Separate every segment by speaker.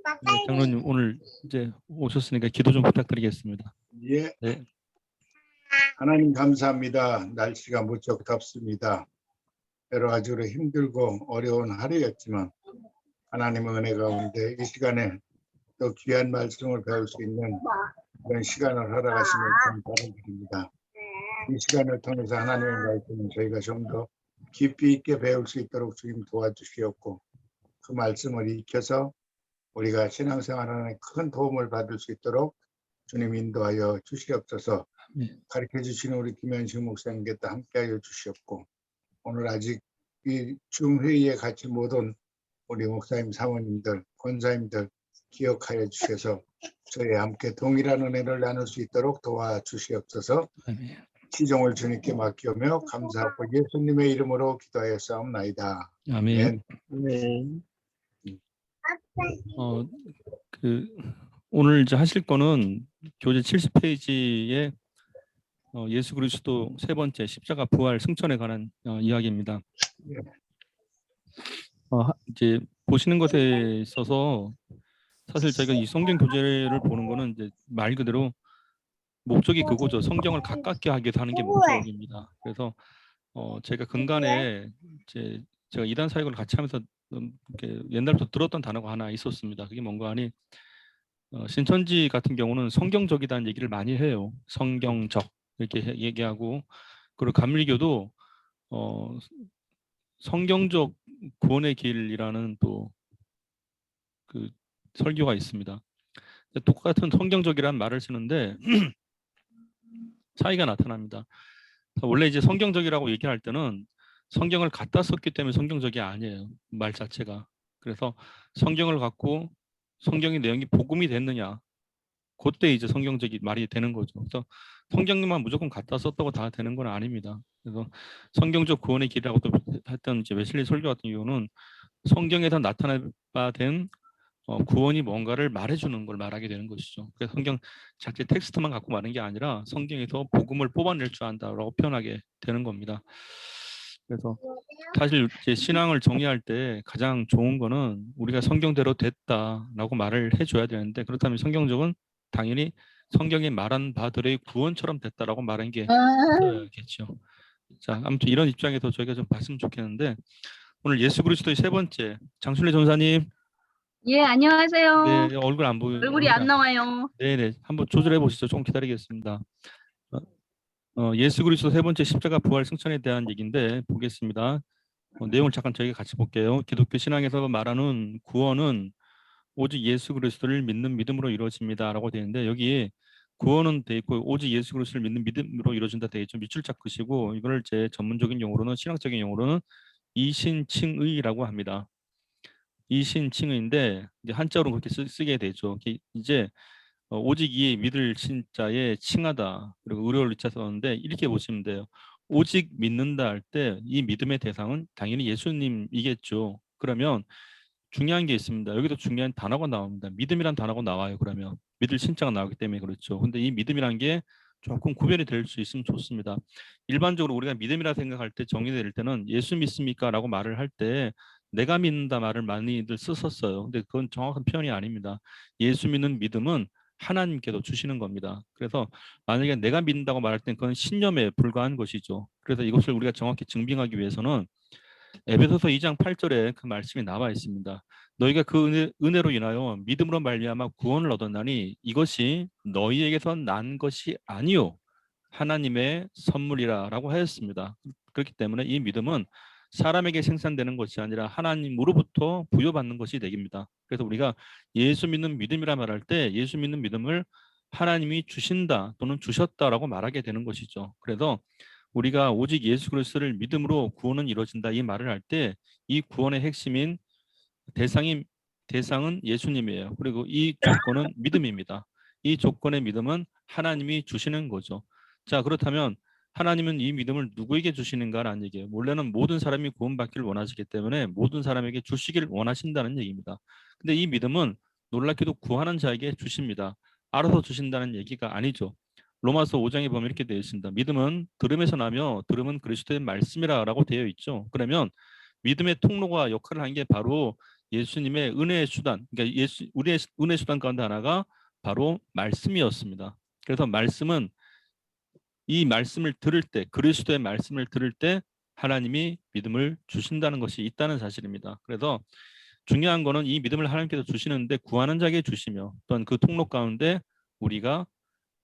Speaker 1: 네, 장로님 오늘 이제 오셨으니까 기도 좀 부탁드리겠습니다.
Speaker 2: 예,
Speaker 1: 네,
Speaker 2: 하나님 감사합니다. 날씨가 무척 덥습니다. 여러 가지로 힘들고 어려운 하루였지만 하나님의 은혜 가운데 이 시간에 또 귀한 말씀을 배울 수 있는 그런 시간을 허락하시면 감사를 드립니다. 이 시간을 통해서 하나님의 말씀을 저희가 좀 더 깊이 있게 배울 수 있도록 주님 도와주시옵고, 그 말씀을 익혀서 우리가 신앙생활하는 큰 도움을 받을 수 있도록 주님 인도하여 주시옵소서. 가르쳐 주시는 우리 김현식 목사님께도 함께하여 주시옵고, 오늘 아직 이 중회의에 같이 못 온 우리 목사님 사모님들, 권사님들 기억하여 주셔서 저희 함께 동일한 은혜를 나눌 수 있도록 도와주시옵소서. 시종을 주님께 맡기오며 감사하고 예수님의 이름으로 기도하였사옵나이다.
Speaker 1: 아멘. 오늘 이제 하실 거는 교재 70페이지에 예수 그리스도 세 번째 십자가 부활 승천에 관한 이야기입니다. 이제 보시는 것에 있어서 사실 저희가 이 성경 교재를 보는 거는 이제 말 그대로 목적이 그거죠. 성경을 가깝게 하기 위해서 하는 게 목적입니다. 그래서 제가 근간에 제가 이단 사역을 같이 하면서 이렇게 옛날부터 들었던 단어가 하나 있었습니다. 그게 뭔가 하니 신천지 같은 경우는 성경적이라는 얘기를 많이 해요. 성경적 이렇게 얘기하고, 그리고 감리교도 성경적 구원의 길이라는 또 그 설교가 있습니다. 똑같은 성경적이라는 말을 쓰는데 차이가 나타납니다. 원래 이제 성경적이라고 얘기할 때는 성경을 갖다 썼기 때문에 성경적이 아니에요. 말 자체가. 그래서 성경을 갖고 성경의 내용이 복음이 됐느냐, 그때 이제 성경적이 말이 되는 거죠. 그래서 성경만 무조건 갖다 썼다고 다 되는 건 아닙니다. 그래서 성경적 구원의 길이라고 또 했던 이제 웨슬리 설교 같은 경우는 성경에서 나타낸 구원이 뭔가를 말해주는 걸 말하게 되는 것이죠. 그래서 성경 자체 텍스트만 갖고 말하는 게 아니라 성경에서 복음을 뽑아낼 줄 안다라고 표현하게 되는 겁니다. 그래서 사실 이제 신앙을 정의할 때 가장 좋은 거는 우리가 성경대로 됐다라고 말을 해줘야 되는데, 그렇다면 성경적은 당연히 성경에 말한 바들의 구원처럼 됐다라고 말하는 게 있어야겠죠. 자, 아무튼 이런 입장에서 저희가 좀 봤으면 좋겠는데, 오늘 예수 그리스도의 세 번째, 장순례 전사님.
Speaker 3: 예, 안녕하세요.
Speaker 1: 네, 얼굴 안 보여요.
Speaker 3: 얼굴이 안 나와요.
Speaker 1: 네네, 한번 조절해 보시죠. 조금 기다리겠습니다. 예수 그리스도 세 번째 십자가 부활 승천에 대한 얘기인데 보겠습니다. 내용을 잠깐 저희가 같이 볼게요. 기독교 신앙에서 말하는 구원은 오직 예수 그리스도를 믿는 믿음으로 이루어집니다라고 되어 있는데, 여기 구원은 돼 있고 오직 예수 그리스도를 믿는 믿음으로 이루어진다 되어 있죠. 밑줄짝 긋이고, 이걸 제 전문적인 용어로는, 신학적인 용어로는 이신칭의라고 합니다. 이신칭의인데 이제 한자로 그렇게 쓰게 되죠. 이제 오직 이 믿을 신자에 칭하다, 그리고 의료를 잊자 썼는데 이렇게 보시면 돼요. 오직 믿는다 할 때 이 믿음의 대상은 당연히 예수님이겠죠. 그러면 중요한 게 있습니다. 여기도 중요한 단어가 나옵니다. 믿음이란 단어가 나와요. 그러면 믿을 신자가 나오기 때문에 그렇죠. 근데 이 믿음이란 게 조금 구별이 될 수 있으면 좋습니다. 일반적으로 우리가 믿음이라 생각할 때, 정의될 때는 예수 믿습니까? 라고 말을 할 때 내가 믿는다 말을 많이들 썼었어요. 근데 그건 정확한 표현이 아닙니다. 예수 믿는 믿음은 하나님께도 주시는 겁니다. 그래서 만약에 내가 믿는다고 말할 땐 그건 신념에 불과한 것이죠. 그래서 이것을 우리가 정확히 증빙하기 위해서는 에베소서 2장 8절에 그 말씀이 나와 있습니다. 너희가 그 은혜로 인하여 믿음으로 말미암아 구원을 얻었나니 이것이 너희에게서 난 것이 아니요 하나님의 선물이라라고 하였습니다. 그렇기 때문에 이 믿음은 사람에게 생산되는 것이 아니라 하나님으로부터 부여받는 것이 되겠습니다. 그래서 우리가 예수 믿는 믿음이라 말할 때 예수 믿는 믿음을 하나님이 주신다 또는 주셨다라고 말하게 되는 것이죠. 그래서 우리가 오직 예수 그리스도를 믿음으로 구원은 이루어진다 이 말을 할 때 이 구원의 핵심인 대상은 예수님이에요. 그리고 이 조건은 믿음입니다. 이 조건의 믿음은 하나님이 주시는 거죠. 자, 그렇다면 하나님은 이 믿음을 누구에게 주시는가라는 얘기예요. 원래는 모든 사람이 구원받기를 원하시기 때문에 모든 사람에게 주시기를 원하신다는 얘기입니다. 근데 이 믿음은 놀랍게도 구하는 자에게 주십니다. 알아서 주신다는 얘기가 아니죠. 로마서 5장에 보면 이렇게 되어 있습니다. 믿음은 들음에서 나며 들음은 그리스도의 말씀이라고 되어 있죠. 그러면 믿음의 통로가 역할을 한 게 바로 예수님의 은혜의 수단, 그러니까 우리의 은혜 수단 가운데 하나가 바로 말씀이었습니다. 그래서 말씀은 이 말씀을 들을 때, 그리스도의 말씀을 들을 때 하나님이 믿음을 주신다는 것이 있다는 사실입니다. 그래서 중요한 거는 이 믿음을 하나님께서 주시는데 구하는 자에게 주시며 또한 그 통로 가운데 우리가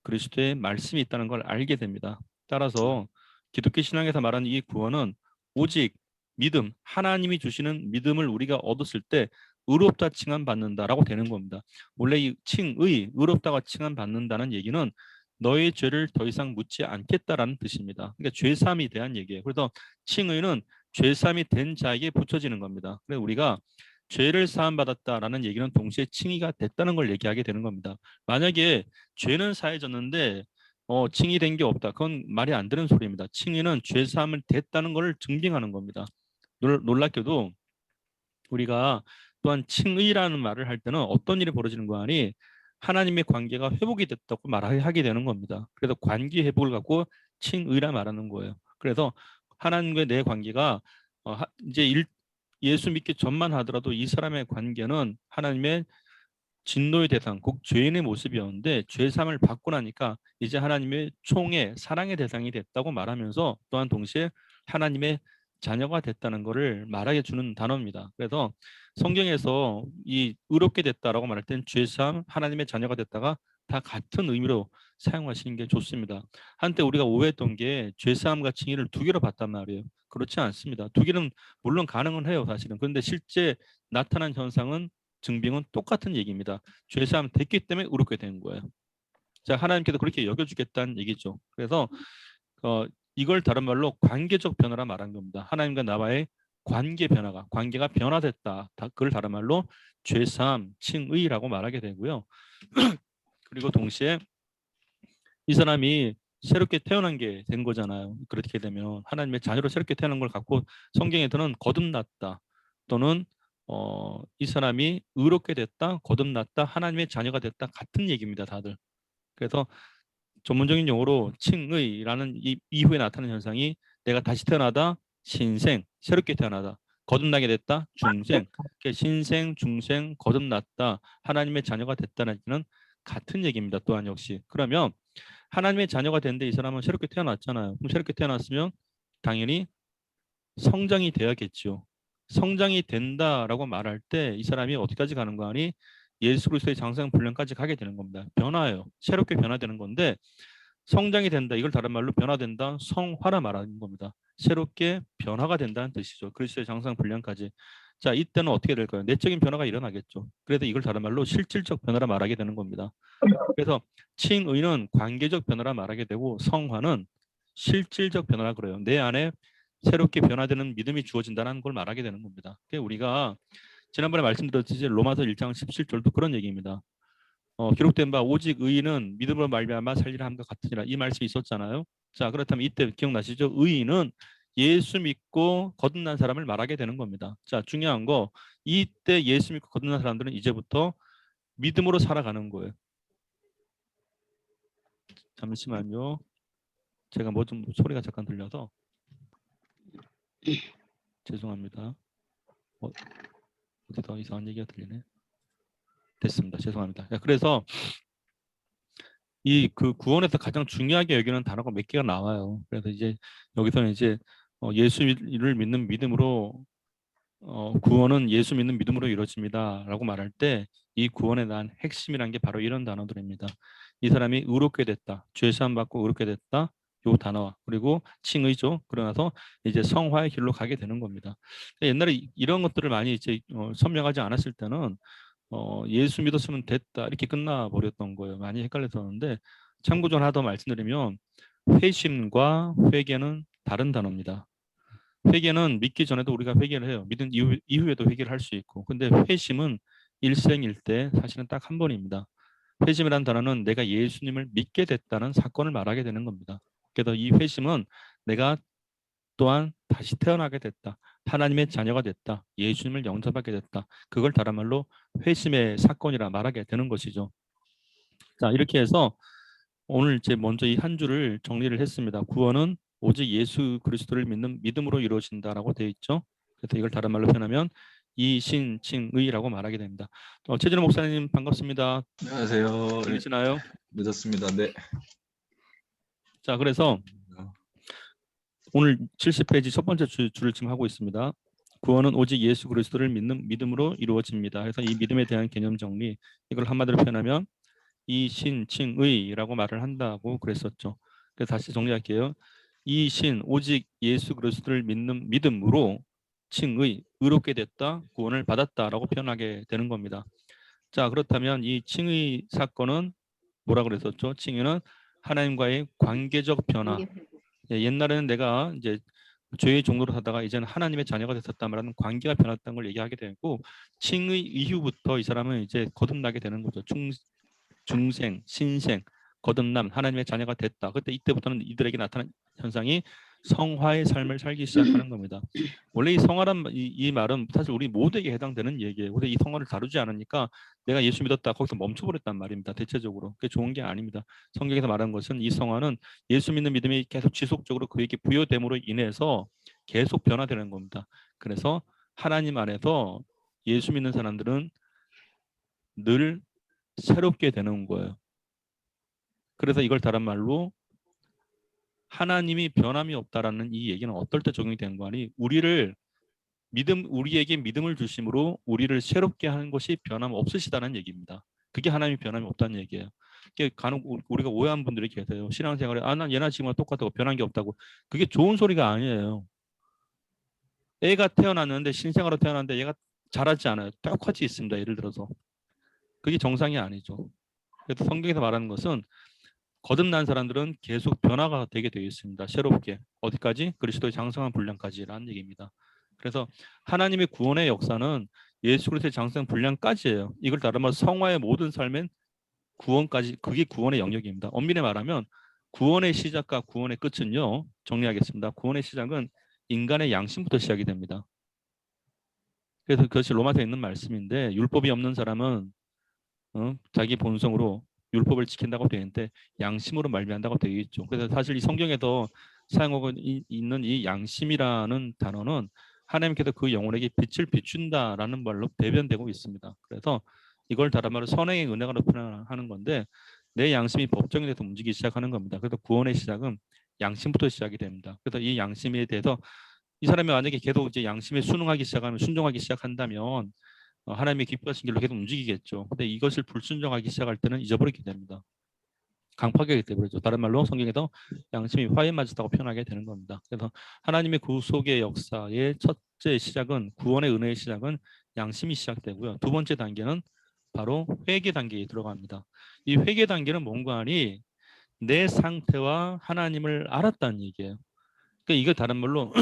Speaker 1: 그리스도의 말씀이 있다는 걸 알게 됩니다. 따라서 기독교 신앙에서 말하는 이 구원은 오직 믿음, 하나님이 주시는 믿음을 우리가 얻었을 때 의롭다 칭함받는다라고 되는 겁니다. 원래 이 칭의, 의롭다가 칭함받는다는 얘기는 너의 죄를 더 이상 묻지 않겠다라는 뜻입니다. 그러니까 죄사함이 대한 얘기예요. 그래서 칭의는 죄사함이 된 자에게 붙여지는 겁니다. 그래서 우리가 죄를 사함받았다라는 얘기는 동시에 칭의가 됐다는 걸 얘기하게 되는 겁니다. 만약에 죄는 사해졌는데 칭의 된 게 없다. 그건 말이 안 되는 소리입니다. 칭의는 죄 사함을 됐다는 걸 증빙하는 겁니다. 놀랍게도 우리가 또한 칭의라는 말을 할 때는 어떤 일이 벌어지는 거 아니 하나님의 관계가 회복이 됐다고 말하게 되는 겁니다. 그래서 관계 회복을 갖고 칭의라 말하는 거예요. 그래서 하나님과 내 관계가 이제 예수 믿기 전만 하더라도 이 사람의 관계는 하나님의 진노의 대상, 곧 죄인의 모습이었는데 죄사함을 받고 나니까 이제 하나님의 총의 사랑의 대상이 됐다고 말하면서 또한 동시에 하나님의 자녀가 됐다는 것을 말하게 주는 단어입니다. 그래서 성경에서 이 의롭게 됐다라고 말할 때는 죄사함, 하나님의 자녀가 됐다가 다 같은 의미로 사용하시는 게 좋습니다. 한때 우리가 오해했던 게 죄사함과 칭의를 두 개로 봤단 말이에요. 그렇지 않습니다. 두 개는 물론 가능은 해요, 사실은. 그런데 실제 나타난 현상은 증빙은 똑같은 얘기입니다. 죄사함 됐기 때문에 의롭게 된 거예요. 자, 하나님께서 그렇게 여겨주겠다는 얘기죠. 그래서 이걸 다른 말로 관계적 변화라 말한 겁니다. 하나님과 나와의 관계가 변화됐다. 그걸 다른 말로 죄사함, 칭의라고 말하게 되고요. 그리고 동시에 이 사람이 새롭게 태어난 게 된 거잖아요. 그렇게 되면 하나님의 자녀로 새롭게 태어난 걸 갖고 성경에서는 거듭났다 또는 이 사람이 의롭게 됐다, 거듭났다, 하나님의 자녀가 됐다 같은 얘기입니다, 다들. 그래서 전문적인 용어로 칭의라는 이 이후에 나타나는 현상이 내가 다시 태어나다, 신생, 새롭게 태어나다, 거듭나게 됐다, 중생, 신생, 중생, 거듭났다, 하나님의 자녀가 됐다는 얘기는 같은 얘기입니다. 또한 역시. 그러면 하나님의 자녀가 됐는데 이 사람은 새롭게 태어났잖아요. 그럼 새롭게 태어났으면 당연히 성장이 돼야겠죠. 성장이 된다라고 말할 때 이 사람이 어디까지 가는 거 아니? 예수 그리스도의 장성분량까지 가게 되는 겁니다. 변화예요. 새롭게 변화되는 건데 성장이 된다. 이걸 다른 말로 변화된다. 성화라 말하는 겁니다. 새롭게 변화가 된다는 뜻이죠. 그리스도의 장성분량까지. 자, 이때는 어떻게 될까요? 내적인 변화가 일어나겠죠. 그래서 이걸 다른 말로 실질적 변화라 말하게 되는 겁니다. 그래서 칭의는 관계적 변화라 말하게 되고 성화는 실질적 변화라 그래요. 내 안에 새롭게 변화되는 믿음이 주어진다는 걸 말하게 되는 겁니다. 우리가 지난번에 말씀드렸듯이 로마서 1장 17절도 그런 얘기입니다. 기록된 바 오직 의인은 믿음으로 말미암아 살리라 함과 같으니라 이 말씀이 있었잖아요. 자, 그렇다면 이때 기억나시죠? 의인은 예수 믿고 거듭난 사람을 말하게 되는 겁니다. 자, 중요한 거 이때 예수 믿고 거듭난 사람들은 이제부터 믿음으로 살아가는 거예요. 잠시만요. 제가 뭐 좀 소리가 잠깐 들려서 죄송합니다. 어디 더 이상한 얘기가 들리네. 됐습니다. 죄송합니다. 그래서 이 그 구원에서 가장 중요하게 여기는 단어가 몇 개가 나와요. 그래서 이제 여기서는 이제 예수를 믿는 믿음으로 구원은 예수 믿는 믿음으로 이루어집니다라고 말할 때 이 구원에 대한 핵심이란 게 바로 이런 단어들입니다. 이 사람이 의롭게 됐다, 죄 사함 받고 의롭게 됐다. 요 단어와 그리고 칭의죠. 그러나서 이제 성화의 길로 가게 되는 겁니다. 옛날에 이런 것들을 많이 이제 설명하지 않았을 때는 예수 믿었으면 됐다 이렇게 끝나 버렸던 거예요. 많이 헷갈렸었는데 참고 좀 하나 더 말씀드리면 회심과 회개는 다른 단어입니다. 회개는 믿기 전에도 우리가 회개를 해요. 믿은 이후에도 회개를 할 수 있고. 근데 회심은 일생일대 사실은 딱 한 번입니다. 회심이라는 단어는 내가 예수님을 믿게 됐다는 사건을 말하게 되는 겁니다. 그래서 이 회심은 내가 또한 다시 태어나게 됐다. 하나님의 자녀가 됐다. 예수님을 영접하게 됐다. 그걸 다른 말로 회심의 사건이라 말하게 되는 것이죠. 자, 이렇게 해서 오늘 이제 먼저 이 한 주를 정리를 했습니다. 구원은 오직 예수 그리스도를 믿는 믿음으로 이루어진다라고 되어 있죠. 그래서 이걸 다른 말로 표현하면 이신칭의라고 말하게 됩니다. 최진호 목사님 반갑습니다.
Speaker 4: 안녕하세요.
Speaker 1: 들리시나요?
Speaker 4: 늦었습니다. 네.
Speaker 1: 자, 그래서 오늘 70페이지 첫 번째 줄을 지금 하고 있습니다. 구원은 오직 예수 그리스도를 믿는 믿음으로 이루어집니다. 그래서 이 믿음에 대한 개념 정리, 이걸 한마디로 표현하면 이신칭의라고 말을 한다고 그랬었죠. 그래서 다시 정리할게요. 이신 오직 예수 그리스도를 믿는 믿음으로 칭의 의롭게 됐다, 구원을 받았다라고 표현하게 되는 겁니다. 자, 그렇다면 이 칭의 사건은 뭐라 그랬었죠? 칭의는 하나님과의 관계적 변화. 옛날에는 내가 이제 죄의 종로로 살다가 이제는 하나님의 자녀가 됐었다 말하는 관계가 변했다는 걸 얘기하게 되고, 칭의 이후부터 이 사람은 이제 거듭나게 되는 거죠. 중생, 신생, 거듭남, 하나님의 자녀가 됐다. 그때 이때부터는 이들에게 나타난 현상이 성화의 삶을 살기 시작하는 겁니다. 원래 이 성화란 이 말은 사실 우리 모두에게 해당되는 얘기예요. 근데 이 성화를 다루지 않으니까 내가 예수 믿었다 거기서 멈춰버렸단 말입니다. 대체적으로 그게 좋은 게 아닙니다. 성경에서 말하는 것은 이 성화는 예수 믿는 믿음이 계속 지속적으로 그에게 부여됨으로 인해서 계속 변화되는 겁니다. 그래서 하나님 안에서 예수 믿는 사람들은 늘 새롭게 되는 거예요. 그래서 이걸 다른 말로 하나님이 변함이 없다라는 이 얘기는 어떨 때 적용이 되는 거 아니? 우리에게 믿음을 주심으로 우리를 새롭게 하는 것이 변함 없으시다는 얘기입니다. 그게 하나님이 변함이 없다는 얘기예요. 그게 간혹 우리가 오해한 분들이 계세요. 신앙생활에 난 얘나 지금과 똑같다고 변한 게 없다고. 그게 좋은 소리가 아니에요. 애가 태어났는데 신생아로 태어났는데 얘가 자라지 않아요. 똑같이 있습니다. 예를 들어서. 그게 정상이 아니죠. 그래서 성경에서 말하는 것은 거듭난 사람들은 계속 변화가 되게 되어 있습니다. 새롭게. 어디까지? 그리스도의 장성한 분량까지라는 얘기입니다. 그래서 하나님의 구원의 역사는 예수 그리스도의 장성한 분량까지예요. 이걸 다른 말로 성화의 모든 삶엔 구원까지, 그게 구원의 영역입니다. 엄밀히 말하면 구원의 시작과 구원의 끝은요. 정리하겠습니다. 구원의 시작은 인간의 양심부터 시작이 됩니다. 그래서 그것이 로마서에 있는 말씀인데, 율법이 없는 사람은 자기 본성으로 율법을 지킨다고 되어 있는데 양심으로 말미암다고 되어 있죠. 그래서 사실 이 성경에서 사용하고 있는 이 양심이라는 단어는 하나님께서 그 영혼에게 빛을 비춘다라는 말로 대변되고 있습니다. 그래서 이걸 다른 말로 선행의 은혜가로 표현하는 건데, 내 양심이 법정에 대해서 움직이기 시작하는 겁니다. 그래서 구원의 시작은 양심부터 시작이 됩니다. 그래서 이 양심에 대해서 이 사람이 만약에 계속 이제 양심에 순응하기 시작하면, 순종하기 시작한다면 하나님의 기뻐하신 길로 계속 움직이겠죠. 근데 이것을 불순종하기 시작할 때는 잊어버리게 됩니다. 강팍하게 되버리죠. 다른 말로 성경에서 양심이 화에 맞았다고 표현하게 되는 겁니다. 그래서 하나님의 구속의 역사의 첫째 시작은, 구원의 은혜의 시작은 양심이 시작되고요. 두 번째 단계는 바로 회개 단계에 들어갑니다. 이 회개 단계는 뭔가 하니 내 상태와 하나님을 알았다는 얘기예요. 그러니까 이걸 다른 말로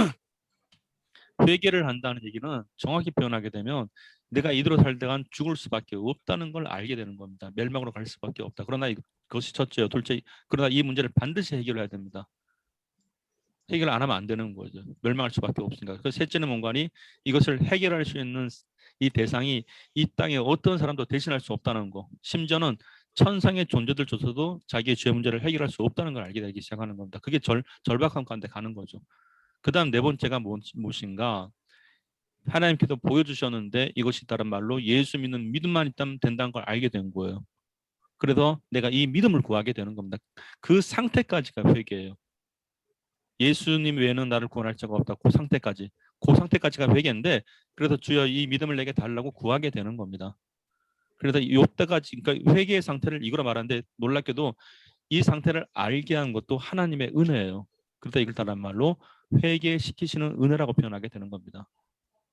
Speaker 1: 회개를 한다는 얘기는 정확히 표현하게 되면 내가 이대로 살다간 죽을 수밖에 없다는 걸 알게 되는 겁니다. 멸망으로 갈 수밖에 없다. 그러나 그것이 첫째요. 둘째, 그러나 이 문제를 반드시 해결해야 됩니다. 해결 안 하면 안 되는 거죠. 멸망할 수밖에 없으니까. 그 셋째는 뭔가니 이것을 해결할 수 있는 이 대상이 이 땅에 어떤 사람도 대신할 수 없다는 거. 심지어는 천상의 존재들조차도 자기의 죄 문제를 해결할 수 없다는 걸 알게 되기 시작하는 겁니다. 그게 절박한 가운데 가는 거죠. 그 다음 네 번째가 무엇인가? 하나님께서 보여주셨는데 이것이 다른 말로 예수 믿는 믿음만 있다면 된다는 걸 알게 된 거예요. 그래서 내가 이 믿음을 구하게 되는 겁니다. 그 상태까지가 회개예요. 예수님 외에는 나를 구원할 자가 없다. 그 상태까지가 회개인데, 그래서 주여 이 믿음을 내게 달라고 구하게 되는 겁니다. 그래서 이때까지, 그러니까 회개의 상태를 이거로 말하는데 놀랍게도 이 상태를 알게 한 것도 하나님의 은혜예요. 그래서 이걸 다른 말로 회개시키시는 은혜라고 표현하게 되는 겁니다.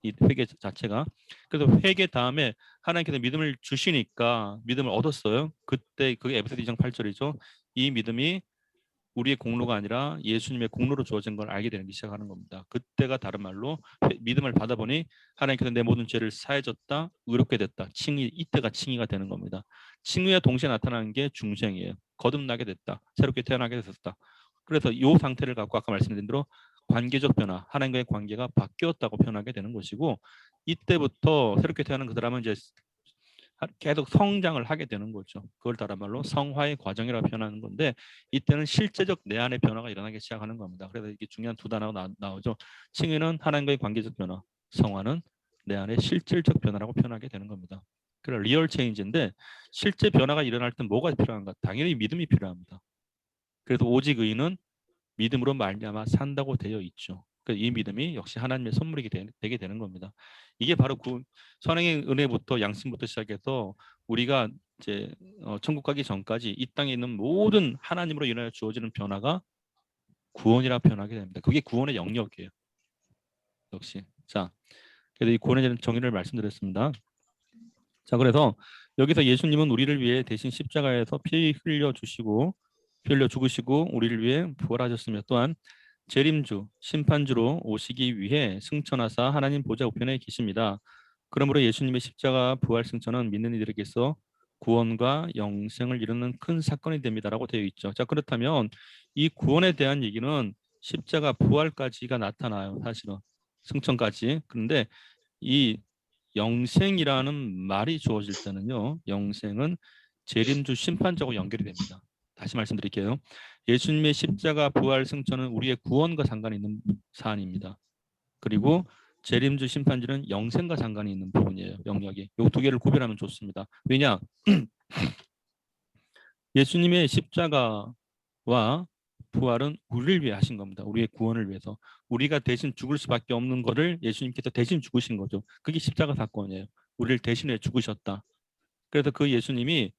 Speaker 1: 이 회개 자체가. 그래서 회개 다음에 하나님께서 믿음을 주시니까 믿음을 얻었어요. 그때 그게 에베소 2장 8절이죠. 이 믿음이 우리의 공로가 아니라 예수님의 공로로 주어진 걸 알게 되기 시작하는 겁니다. 그때가 다른 말로 믿음을 받아보니 하나님께서 내 모든 죄를 사해졌다, 의롭게 됐다. 칭의, 이때가 칭의가 되는 겁니다. 칭의와 동시에 나타나는 게 중생이에요. 거듭나게 됐다, 새롭게 태어나게 됐었다. 그래서 이 상태를 갖고 아까 말씀드린 대로 관계적 변화, 하나님과의 관계가 바뀌었다고 표현하게 되는 것이고, 이때부터 새롭게 태어난 그 사람은 이제 계속 성장을 하게 되는 거죠. 그걸 다른 말로 성화의 과정이라고 표현하는 건데, 이때는 실제적 내 안의 변화가 일어나기 시작하는 겁니다. 그래서 이게 중요한 두 단어가 나오죠. 칭의는 하나님과의 관계적 변화, 성화는 내 안에 실질적 변화라고 표현하게 되는 겁니다. 그러니까 리얼 체인지인데 실제 변화가 일어날 때 뭐가 필요한가? 당연히 믿음이 필요합니다. 그래서 오직 의인은 믿음으로 말미암아 산다고 되어 있죠. 이 믿음이 역시 하나님의 선물이 되게 되는 겁니다. 이게 바로 선행의 은혜부터 양심부터 시작해서 우리가 이제 천국 가기 전까지 이 땅에 있는 모든 하나님으로 인하여 주어지는 변화가 구원이라 표현하게 됩니다. 그게 구원의 영역이에요. 역시. 자, 그래서 이 구원에 대한 정의를 말씀드렸습니다. 자, 그래서 여기서 예수님은 우리를 위해 대신 십자가에서 피 흘려 죽으시고 우리를 위해 부활하셨으며 또한 재림주, 심판주로 오시기 위해 승천하사 하나님 보좌 우편에 계십니다. 그러므로 예수님의 십자가 부활 승천은 믿는 이들에게서 구원과 영생을 이루는 큰 사건이 됩니다라고 되어 있죠. 자, 그렇다면 이 구원에 대한 얘기는 십자가 부활까지가 나타나요. 사실은 승천까지. 그런데 이 영생이라는 말이 주어질 때는요. 영생은 재림주 심판자고 연결이 됩니다. 다시 말씀드릴게요. 예수님의 십자가 부활 승천은 우리의 구원과 상관이 있는 사안입니다. 그리고 재림주 심판주는 영생과 상관이 있는 부분이에요. 영역이. 이 두 개를 구별하면 좋습니다. 왜냐? 예수님의 십자가와 부활은 우리를 위해 하신 겁니다. 우리의 구원을 위해서. 우리가 대신 죽을 수밖에 없는 것을 예수님께서 대신 죽으신 거죠. 그게 십자가 사건이에요. 우리를 대신해 죽으셨다. 그래서 그 예수님이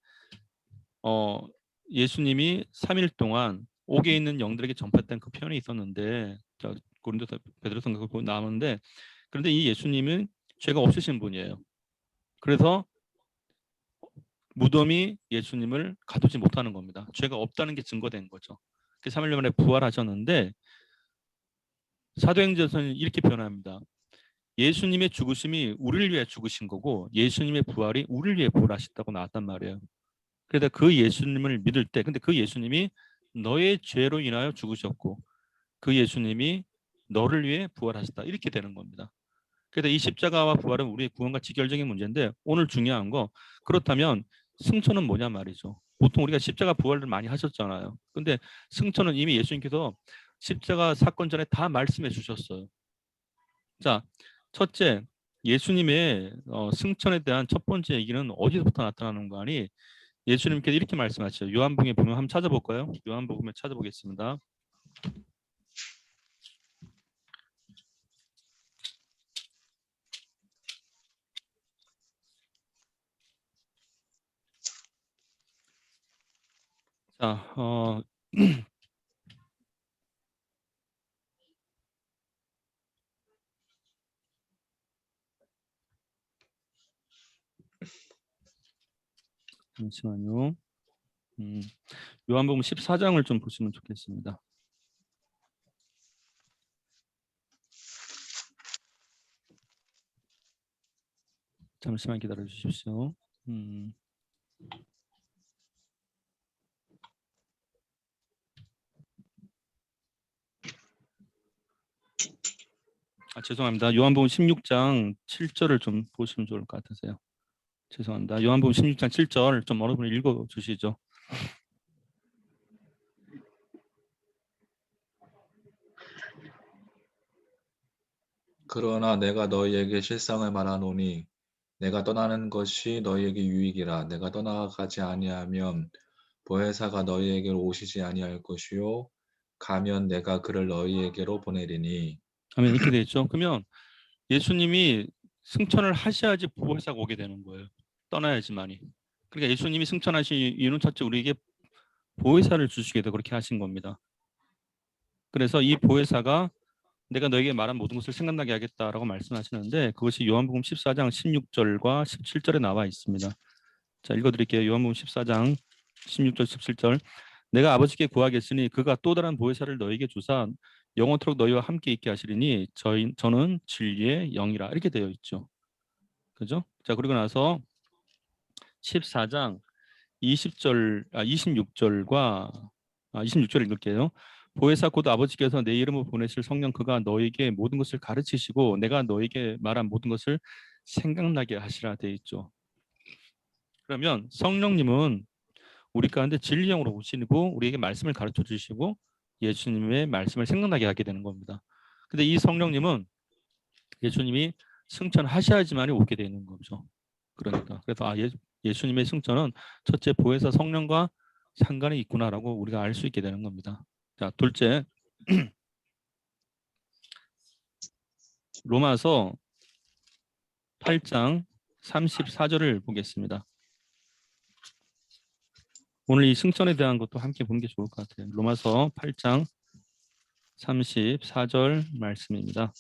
Speaker 1: 3일 동안 옥에 있는 영들에게 전파했다는 그 표현이 있었는데 고린도서 베드로서 그거 나오는데 그런데 이 예수님은 죄가 없으신 분이에요. 그래서 무덤이 예수님을 가두지 못하는 겁니다. 죄가 없다는 게 증거된 거죠. 3일 만에 부활하셨는데 사도행전에서는 이렇게 표현합니다. 예수님의 죽으심이 우리를 위해 죽으신 거고 예수님의 부활이 우리를 위해 부활하셨다고 나왔단 말이에요. 그래서 그 예수님을 믿을 때 근데 그 예수님이 너의 죄로 인하여 죽으셨고 그 예수님이 너를 위해 부활하셨다. 이렇게 되는 겁니다. 그래서 이 십자가와 부활은 우리의 구원과 직결적인 문제인데 오늘 중요한 거 그렇다면 승천은 뭐냐 말이죠. 보통 우리가 십자가 부활을 많이 하셨잖아요. 근데 승천은 이미 예수님께서 십자가 사건 전에 다 말씀해 주셨어요. 자, 첫째 예수님의 승천에 대한 첫 번째 얘기는 어디서부터 나타나는 거 아니? 예수님께서 이렇게 말씀하시죠. 요한복음에 보면 한번 찾아볼까요? 요한복음에 찾아보겠습니다. 자, 잠시만요. 요한복음 14장을 좀 보시면 좋겠습니다. 잠시만 기다려 주십시오. 죄송합니다. 요한복음 16장 7절을 좀 보시면 좋을 것 같으세요. 죄송합니다. 요한복음 16장 7절 좀 어느 분이 읽어 주시죠.
Speaker 4: 그러나 내가 너희에게 실상을 말하노니 내가 떠나는 것이 너희에게 유익이라. 내가 떠나가지 아니하면 보혜사가 너희에게로 오시지 아니할 것이요 가면 내가 그를 너희에게로 보내리니.
Speaker 1: 아멘. 이렇게 돼 있죠. 그러면 예수님이 승천을 하셔야지 보혜사가 오게 되는 거예요. 떠나야지만이. 그러니까 예수님이 승천하신 이유는 첫째 우리에게 보혜사를 주시게 돼 그렇게 하신 겁니다. 그래서 이 보혜사가 내가 너에게 말한 모든 것을 생각나게 하겠다라고 말씀하시는데 그것이 요한복음 14장 16절과 17절에 나와 있습니다. 자, 읽어드릴게요. 요한복음 14장 16절 17절 내가 아버지께 구하겠으니 그가 또 다른 보혜사를 너에게 주사 영원토록 너희와 함께 있게 하시리니 저는 진리의 영이라 이렇게 되어 있죠. 그죠? 자, 그리고 나서 14장 26절과 26절 읽을게요. 보혜사 곧 아버지께서 내 이름으로 보내실 성령 그가 너에게 모든 것을 가르치시고 내가 너에게 말한 모든 것을 생각나게 하시라 되어 있죠. 그러면 성령님은 우리 가운데 진리 영으로 오시고 우리에게 말씀을 가르쳐 주시고 예수님의 말씀을 생각나게 하게 되는 겁니다. 근데 이 성령님은 예수님이 승천하셔야지만이 오게 되는 거죠. 그러니까 그래서 예수님의 승천은 첫째 보혜사 성령과 상관이 있구나라고 우리가 알 수 있게 되는 겁니다. 자, 둘째 로마서 8장 34절을 보겠습니다. 오늘 이 승천에 대한 것도 함께 보는 게 좋을 것 같아요. 로마서 8장 34절 말씀입니다.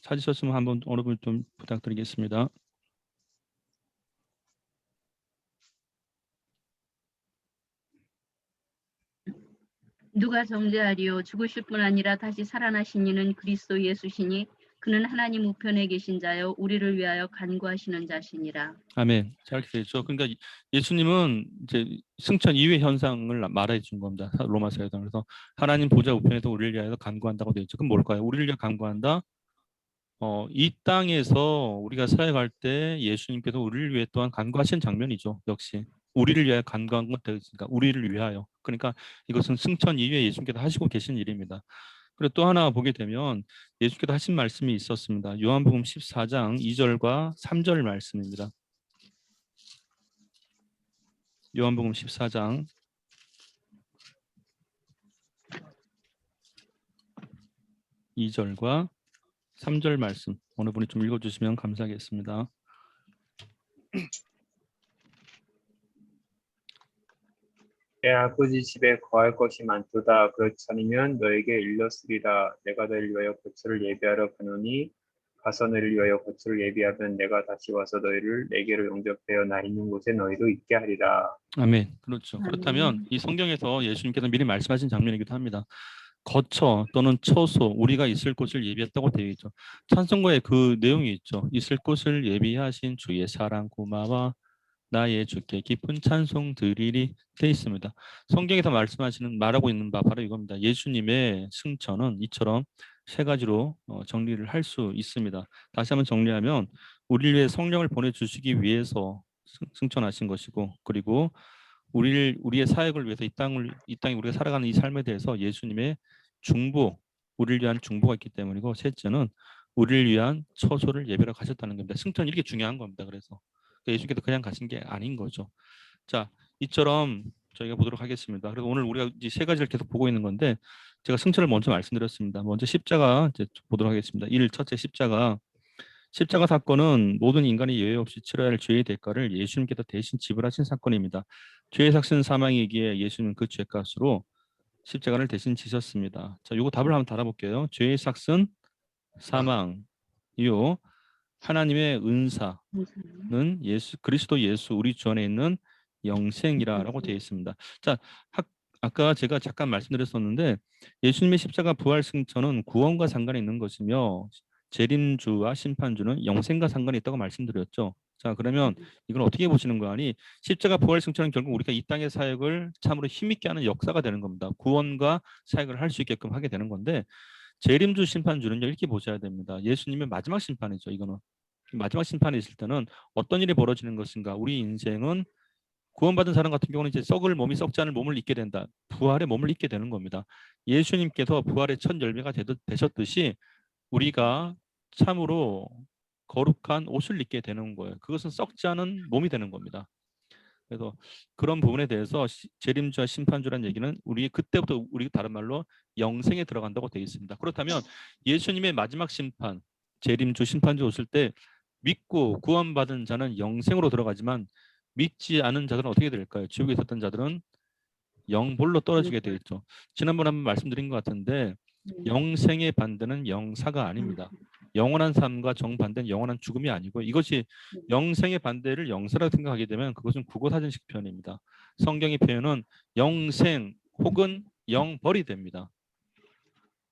Speaker 1: 찾으셨으면 한번 어느 분 좀 부탁드리겠습니다.
Speaker 3: 누가 정죄하리요? 죽으실 뿐 아니라 다시 살아나신 이는 그리스도 예수시니 그는 하나님 우편에 계신 자요 우리를 위하여 간구하시는 자시니라.
Speaker 1: 아멘. 잘 되어 있죠. 그러니까 예수님은 이제 승천 이후의 현상을 말해 준 겁니다. 로마서에서. 그래서 하나님 보좌 우편에서 우리를 위하여 간구한다고 되어 있죠. 그럼 뭘까요? 우리를 위하여 간구한다. 이 땅에서 우리가 사역할 때 예수님께서 우리를 위해 또한 간구하신 장면이죠. 역시 우리를 위하여 간구한 것 되니까 우리를 위하여. 그러니까 이것은 승천 이후에 예수님께서 하시고 계신 일입니다. 그리고 또 하나 보게 되면 예수께서 하신 말씀이 있었습니다. 요한복음 14장 2절과 3절 말씀입니다. 요한복음 14장 2절과 3절 말씀 어느 분이 좀 읽어주시면 감사하겠습니다.
Speaker 5: 내 아버지 집에 거할 것이 많도다. 그렇지 않으면 너에게 일렀으리라. 내가 너희를 위하여 거처를 예비하러 가노니 가서 너희를 위하여 거처를 예비하면 내가 다시 와서 너희를 내게로 영접하여 나 있는 곳에 너희도 있게 하리라.
Speaker 1: 아멘. 그렇죠.
Speaker 3: 아멘.
Speaker 1: 그렇다면 이 성경에서 예수님께서 미리 말씀하신 장면이기도 합니다. 거처 또는 처소 우리가 있을 곳을 예비했다고 되어 있죠. 찬송가에 그 내용이 있죠. 있을 곳을 예비하신 주의 사랑 고마워 나의 주께 깊은 찬송 드리리 되어 있습니다. 성경에서 말하고 있는 바 바로 이겁니다. 예수님의 승천은 이처럼 세 가지로 정리를 할 수 있습니다. 다시 한번 정리하면 우리를 위해 성령을 보내주시기 위해서 승천하신 것이고, 그리고 우리의 사역을 위해서 이 땅에 우리가 살아가는 이 삶에 대해서 예수님의 중보, 우리를 위한 중보가 있기 때문이고, 셋째는 우리를 위한 처소를 예배로 가셨다는 겁니다. 승천 이렇게 중요한 겁니다. 그래서 예수님께서 그냥 가신 게 아닌 거죠. 자, 이처럼 저희가 보도록 하겠습니다. 그래서 오늘 우리가 이 세 가지를 계속 보고 있는 건데, 제가 승천을 먼저 말씀드렸습니다. 먼저 십자가 이제 보도록 하겠습니다. 첫째 십자가 사건은 모든 인간이 예외 없이 치러야 할 죄의 대가를 예수님께서 대신 지불하신 사건입니다. 죄의 삭은 사망이기에 예수님은 그 죄값으로 십자가를 대신 지셨습니다. 자, 요거 답을 한번 달아볼게요. 죄의 삭은 사망이요. 하나님의 은사는 그리스도 예수 우리 주 안에 있는 영생이라고 되어 있습니다. 자, 아까 제가 잠깐 말씀드렸었는데 예수님의 십자가 부활 승천은 구원과 상관이 있는 것이며 재림주와 심판주는 영생과 상관이 있다고 말씀드렸죠. 자, 그러면 이건 어떻게 보시는 거 아니? 십자가 부활 승천은 결국 우리가 이 땅의 사역을 참으로 힘있게 하는 역사가 되는 겁니다. 구원과 사역을 할 수 있게끔 하게 되는 건데, 재림주 심판주는요 이렇게 보셔야 됩니다. 예수님의 마지막 심판이죠. 이거는 마지막 심판이 있을 때는 어떤 일이 벌어지는 것인가? 우리 인생은 구원받은 사람 같은 경우는 이제 몸이 썩지 않을 몸을 입게 된다. 부활의 몸을 입게 되는 겁니다. 예수님께서 부활의 첫 열매가 되셨듯이 우리가 참으로 거룩한 옷을 입게 되는 거예요. 그것은 썩지 않은 몸이 되는 겁니다. 그래서 그런 부분에 대해서 재림주와 심판주라는 얘기는 그때부터 우리 다른 말로 영생에 들어간다고 되어 있습니다. 그렇다면 예수님의 마지막 심판, 재림주, 심판주 오실 때 믿고 구원받은 자는 영생으로 들어가지만 믿지 않은 자들은 어떻게 될까요? 지옥에 있었던 자들은 영볼로 떨어지게 되어 있죠. 지난번에 한번 말씀드린 것 같은데 영생의 반대는 영사가 아닙니다. 영원한 삶과 정반대는 영원한 죽음이 아니고, 이것이 영생의 반대를 영사라고 생각하게 되면 그것은 국어사전식 표현입니다. 성경의 표현은 영생 혹은 영벌이 됩니다.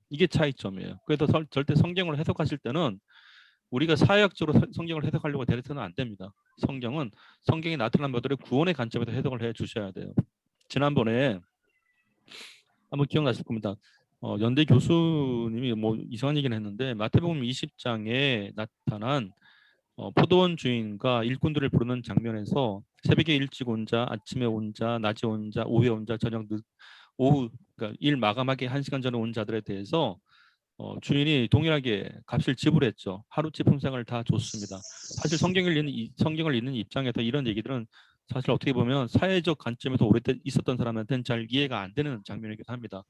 Speaker 1: 이게 차이점이에요. 그래서 절대 성경을 해석하실 때는 우리가 사회학적으로 성경을 해석하려고 대해서는 안 됩니다. 성경은 성경에 나타난 바들의 구원의 관점에서 해석을 해 주셔야 돼요. 지난번에 한번 기억나실 겁니다. 연대 교수님이 뭐 이상한 얘기를 했는데 마태복음 20장에 나타난 포도원 주인과 일꾼들을 부르는 장면에서 새벽에 일찍 온 자, 아침에 온 자, 낮에 온 자, 오후에 온 자, 오후 그러니까 일 마감하기 1시간 전에 온 자들에 대해서 주인이 동일하게 값을 지불했죠. 하루치 품삯을 다 줬습니다. 사실 성경을 읽는 입장에서 이런 얘기들은 사실 어떻게 보면 사회적 관점에서 오랫동안 있었던 사람한테는 잘 이해가 안 되는 장면이기도 합니다.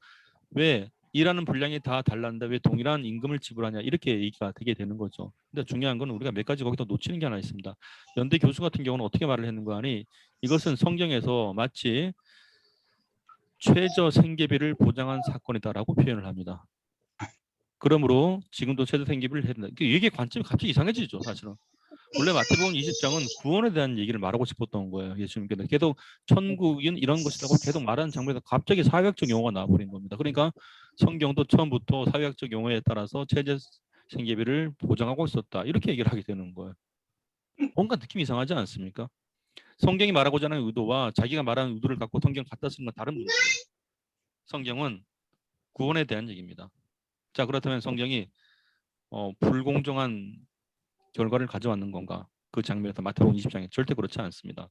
Speaker 1: 왜 일하는 분량이 다 달랐는데 왜 동일한 임금을 지불하냐 이렇게 얘기가 되게 되는 거죠. 근데 중요한 건 우리가 몇 가지 거기서 놓치는 게 하나 있습니다. 연대 교수 같은 경우는 어떻게 말을 했는 거 아니 이것은 성경에서 마치 최저 생계비를 보장한 사건이다라고 표현을 합니다. 그러므로 지금도 최저 생계비를 해야 된다. 이게 관점이 갑자기 이상해지죠, 사실은. 원래 마태복음 20장은 구원에 대한 얘기를 말하고 싶었던 거예요. 예수님께서 계속 천국은 이런 것이라고 계속 말하는 장면에서 갑자기 사회학적 용어가 나와버린 겁니다. 그러니까 성경도 처음부터 사회학적 용어에 따라서 최저 생계비를 보장하고 있었다. 이렇게 얘기를 하게 되는 거예요. 뭔가 느낌이 이상하지 않습니까? 성경이 말하고자 하는 의도와 자기가 말하는 의도를 갖고 성경을 갖다 쓰는 건 다른 문제예요. 성경은 구원에 대한 얘기입니다. 자, 그렇다면 성경이 불공정한 결과를 가져왔는 건가? 그 장면에서 마태복음 20장에 절대 그렇지 않습니다.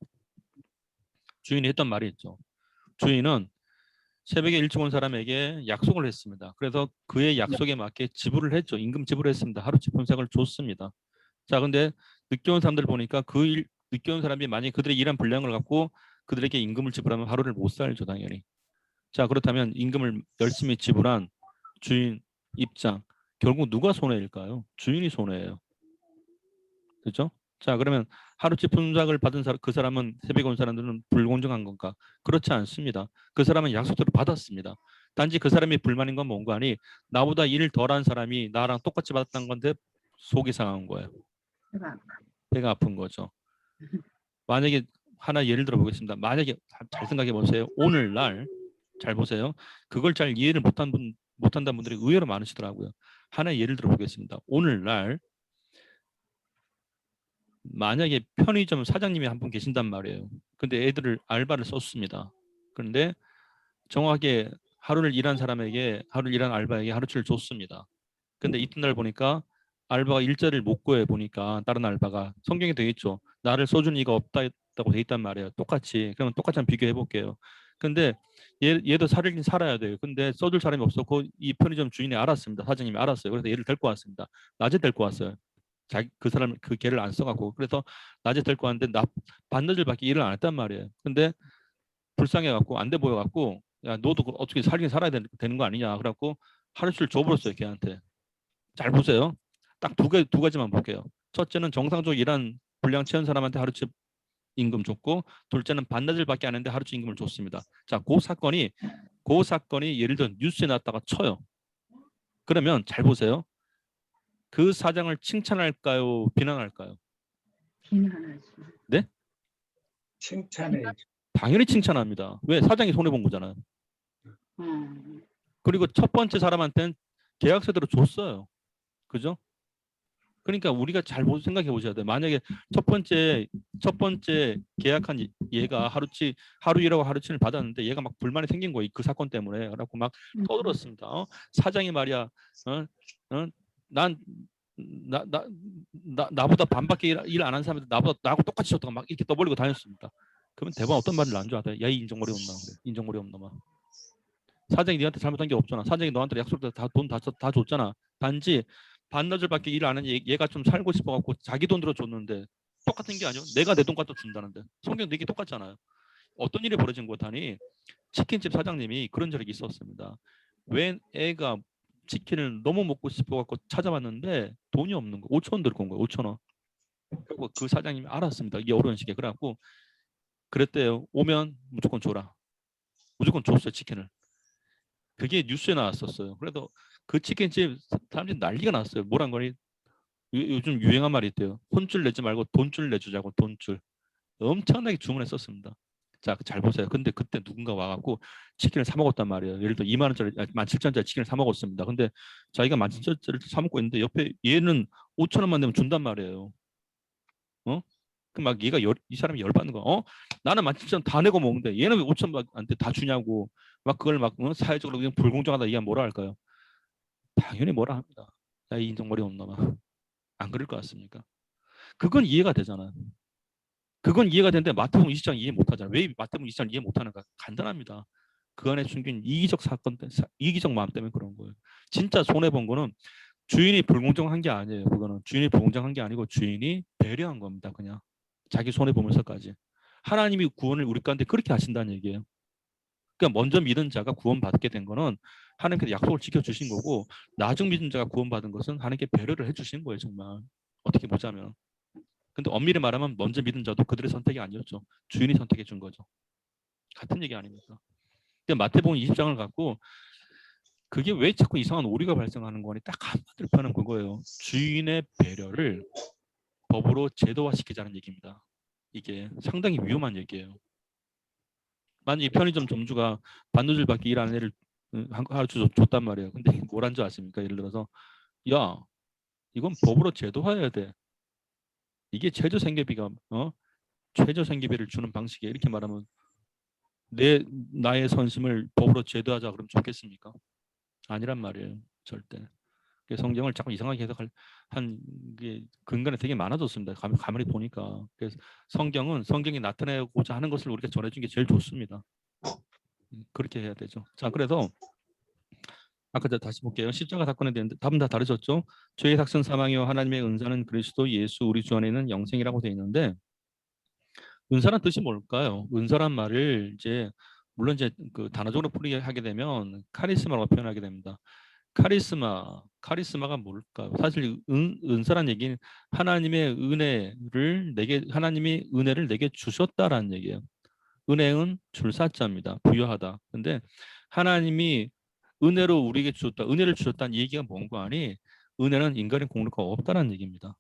Speaker 1: 주인이 했던 말이 있죠. 주인은 새벽에 일찍 온 사람에게 약속을 했습니다. 그래서 그의 약속에 맞게 지불을 했죠. 임금 지불을 했습니다. 하루치 품삯을 줬습니다. 자, 근데 늦게 온 사람들 보니까 늦게 온 사람이 만약에 그들의 일한 분량을 갖고 그들에게 임금을 지불하면 하루를 못 살죠, 당연히. 자, 그렇다면 임금을 열심히 지불한 주인 입장, 결국 누가 손해일까요? 주인이 손해예요. 그렇죠? 자, 그러면 하루치 품삯을 받은 그 사람은 새벽에 온 사람들은 불공정한 건가? 그렇지 않습니다. 그 사람은 약속대로 받았습니다. 단지 그 사람이 불만인 건 뭔가 아니 나보다 일을 덜한 사람이 나랑 똑같이 받았던 건데 속이 상한 거예요. 배가 아픈 거죠. 만약에 하나 예를 들어 보겠습니다. 만약에 잘 생각해 보세요. 오늘날 잘 보세요. 그걸 잘 이해를 못한다는 분들이 의외로 많으시더라고요. 하나 예를 들어 보겠습니다. 오늘날 만약에 편의점 사장님이 한 분 계신단 말이에요. 근데 애들을 알바를 썼습니다. 그런데 정확하게 하루를 일한 알바에게 하루치를 줬습니다. 근데 이튿날 보니까 알바가 일자리를 못 구해 보니까 다른 알바가 성경에 되어 있죠. 나를 써준 이가 없다고 돼 있단 말이에요. 똑같이. 그러면 똑같이 한번 비교해 볼게요. 근데 얘도 살긴 살아야 돼요. 근데 써줄 사람이 없었고 이 편의점 주인이 알았습니다. 사장님이 알았어요. 그래서 얘를 데리고 왔습니다. 낮에 데리고 왔어요. 그 사람 그 걔를 안 써갖고 그래서 낮에 데리고 왔는데 반나절밖에 일을 안 했단 말이에요. 근데 불쌍해갖고 안 돼 보여갖고 야 너도 어떻게 살긴 살아야 되는 거 아니냐 그래갖고 하루치를 줘버렸어요 걔한테. 잘 보세요. 딱 두 가지만 볼게요. 첫째는 정상적으로 일한 분량 채운 사람한테 하루치 임금 줬고 둘째는 반나절밖에 안 했는데 하루치 임금을 줬습니다. 자, 그 사건이 예를 들어 뉴스에 나왔다가 쳐요. 그러면 잘 보세요. 그 사장을 칭찬할까요? 비난할까요?
Speaker 3: 비난하지.
Speaker 1: 네?
Speaker 2: 칭찬해.
Speaker 1: 당연히 칭찬합니다. 왜? 사장이 손해본 거잖아요. 그리고 첫 번째 사람한테는 계약서대로 줬어요. 그죠? 그러니까 우리가 잘 생각해 보셔야 돼요. 만약에 첫 번째 계약한 얘가 하루 일하고 하루치를 받았는데 얘가 막 불만이 생긴 거예요. 그 사건 때문에. 그래갖고 막 떠들었습니다. 사장이 말이야. 나보다 반밖에 일 안 한 사람한테 나하고 똑같이 줬다가 막 이렇게 떠벌리고 다녔습니다. 그러면 대부분 어떤 말을 안 좋아하대? 야, 이 인정머리 없나? 그래. 인정머리 없나마. 사장이 니한테 잘못한 게 없잖아. 사장이 너한테 약속대 돈 다 줬잖아. 단지 반나절밖에 일 안 한 얘가 좀 살고 싶어갖고 자기 돈 들어줬는데 똑같은 게 아니요. 내가 내 돈 갖다 준다는데. 성경도 이게 똑같잖아요. 어떤 일이 벌어진 것 하니 치킨집 사장님이 그런 적이 있었습니다. 웬 애가 치킨을 너무 먹고 싶어갖고 찾아봤는데 돈이 없는 거. 5,000원 들고 온 거예요. 5,000원. 그리고 그 사장님이 알았습니다. 이게 어려운 시기에. 그래갖고 그랬대요. 오면 무조건 줘라. 무조건 줬어요. 치킨을. 그게 뉴스에 나왔었어요. 그래도 그 치킨집 사람들이 난리가 났어요. 뭐란 거니? 요즘 유행한 말이 있대요. 혼줄 내지 말고 돈줄 내주자고. 돈줄. 엄청나게 주문했었습니다. 자, 잘 보세요. 근데 그때 누군가 와갖고 치킨을 사 먹었단 말이에요. 예를 들어 2만 원짜리, 17,000원짜리 치킨을 사 먹었습니다. 근데 자기가 17,000원짜리를 사 먹고 있는데 옆에 얘는 5,000원만 내면 준단 말이에요. 그 막 이 사람이 열받는 거. 나는 17,000원 다 내고 먹는데 얘는 왜 5,000원한테 다 주냐고. 막 그걸 막 사회적으로 그냥 불공정하다 이게 뭐라 할까요? 당연히 뭐라 합니다. 야, 이 인정머리 없나마. 안 그럴 것 같습니까? 그건 이해가 되잖아요. 그건 이해가 되는데 마태복음 20장 이해 못하잖아요. 왜 마태복음 20장 이해 못하는가? 간단합니다. 그 안에 숨긴 이기적 사건, 이기적 마음 때문에 그런 거예요. 진짜 손해 본 거는 주인이 불공정한 게 아니에요. 그거는 주인이 불공정한 게 아니고 주인이 배려한 겁니다. 그냥 자기 손해 보면서까지 하나님이 구원을 우리 가운데 그렇게 하신다는 얘기예요. 그러니까 먼저 믿은 자가 구원받게 된 거는 하나님께서 약속을 지켜주신 거고, 나중 믿은 자가 구원받은 것은 하나님께 배려를 해주신 거예요. 정말 어떻게 보자면. 근데 엄밀히 말하면 먼저 믿은 자도 그들의 선택이 아니었죠. 주인이 선택해 준 거죠. 같은 얘기 아닙니까? 근데 마태복음 20장을 갖고 그게 왜 자꾸 이상한 오류가 발생하는 거니, 딱 한마디로 표현은 그거예요. 주인의 배려를 법으로 제도화시키자는 얘기입니다. 이게 상당히 위험한 얘기예요. 만약 이 편의점 점주가 반나절밖에 일 안 하는 애를 하루 줬단 말이에요. 근데 뭐란 줄 아십니까? 예를 들어서 야, 이건 법으로 제도화해야 돼. 이게 최저생계비가 최저생계비를 주는 방식이야. 이렇게 말하면 나의 선심을 법으로 제도하자 그러면 좋겠습니까? 아니란 말이에요. 절대. 성경을 자꾸 이상하게 해석할 게 근간에 되게 많아졌습니다. 가만히 보니까. 그래서 성경이 나타내고자 하는 것을 우리가 전해준 게 제일 좋습니다. 그렇게 해야 되죠. 자, 그래서 아까 다시 볼게요. 십자가 사건에 대한 답은 다 다르셨죠? 죄의 삭선 사망이요 하나님의 은사는 그리스도 예수 우리 주 안에 있는 영생이라고 되어 있는데, 은사란 뜻이 뭘까요? 은사란 말을 이제 물론 이제 그 단어적으로 풀이하게 되면 카리스마라고 표현하게 됩니다. 카리스마가 뭘까요? 사실 은사란 얘기는 하나님이 은혜를 내게 주셨다라는 얘기예요. 은혜는 줄사자입니다. 부여하다. 근데 하나님이 은혜로 우리에게 주셨다. 은혜를 주셨다는 얘기가 뭔가 아니, 은혜는 인간의 공로가 없다는 얘기입니다.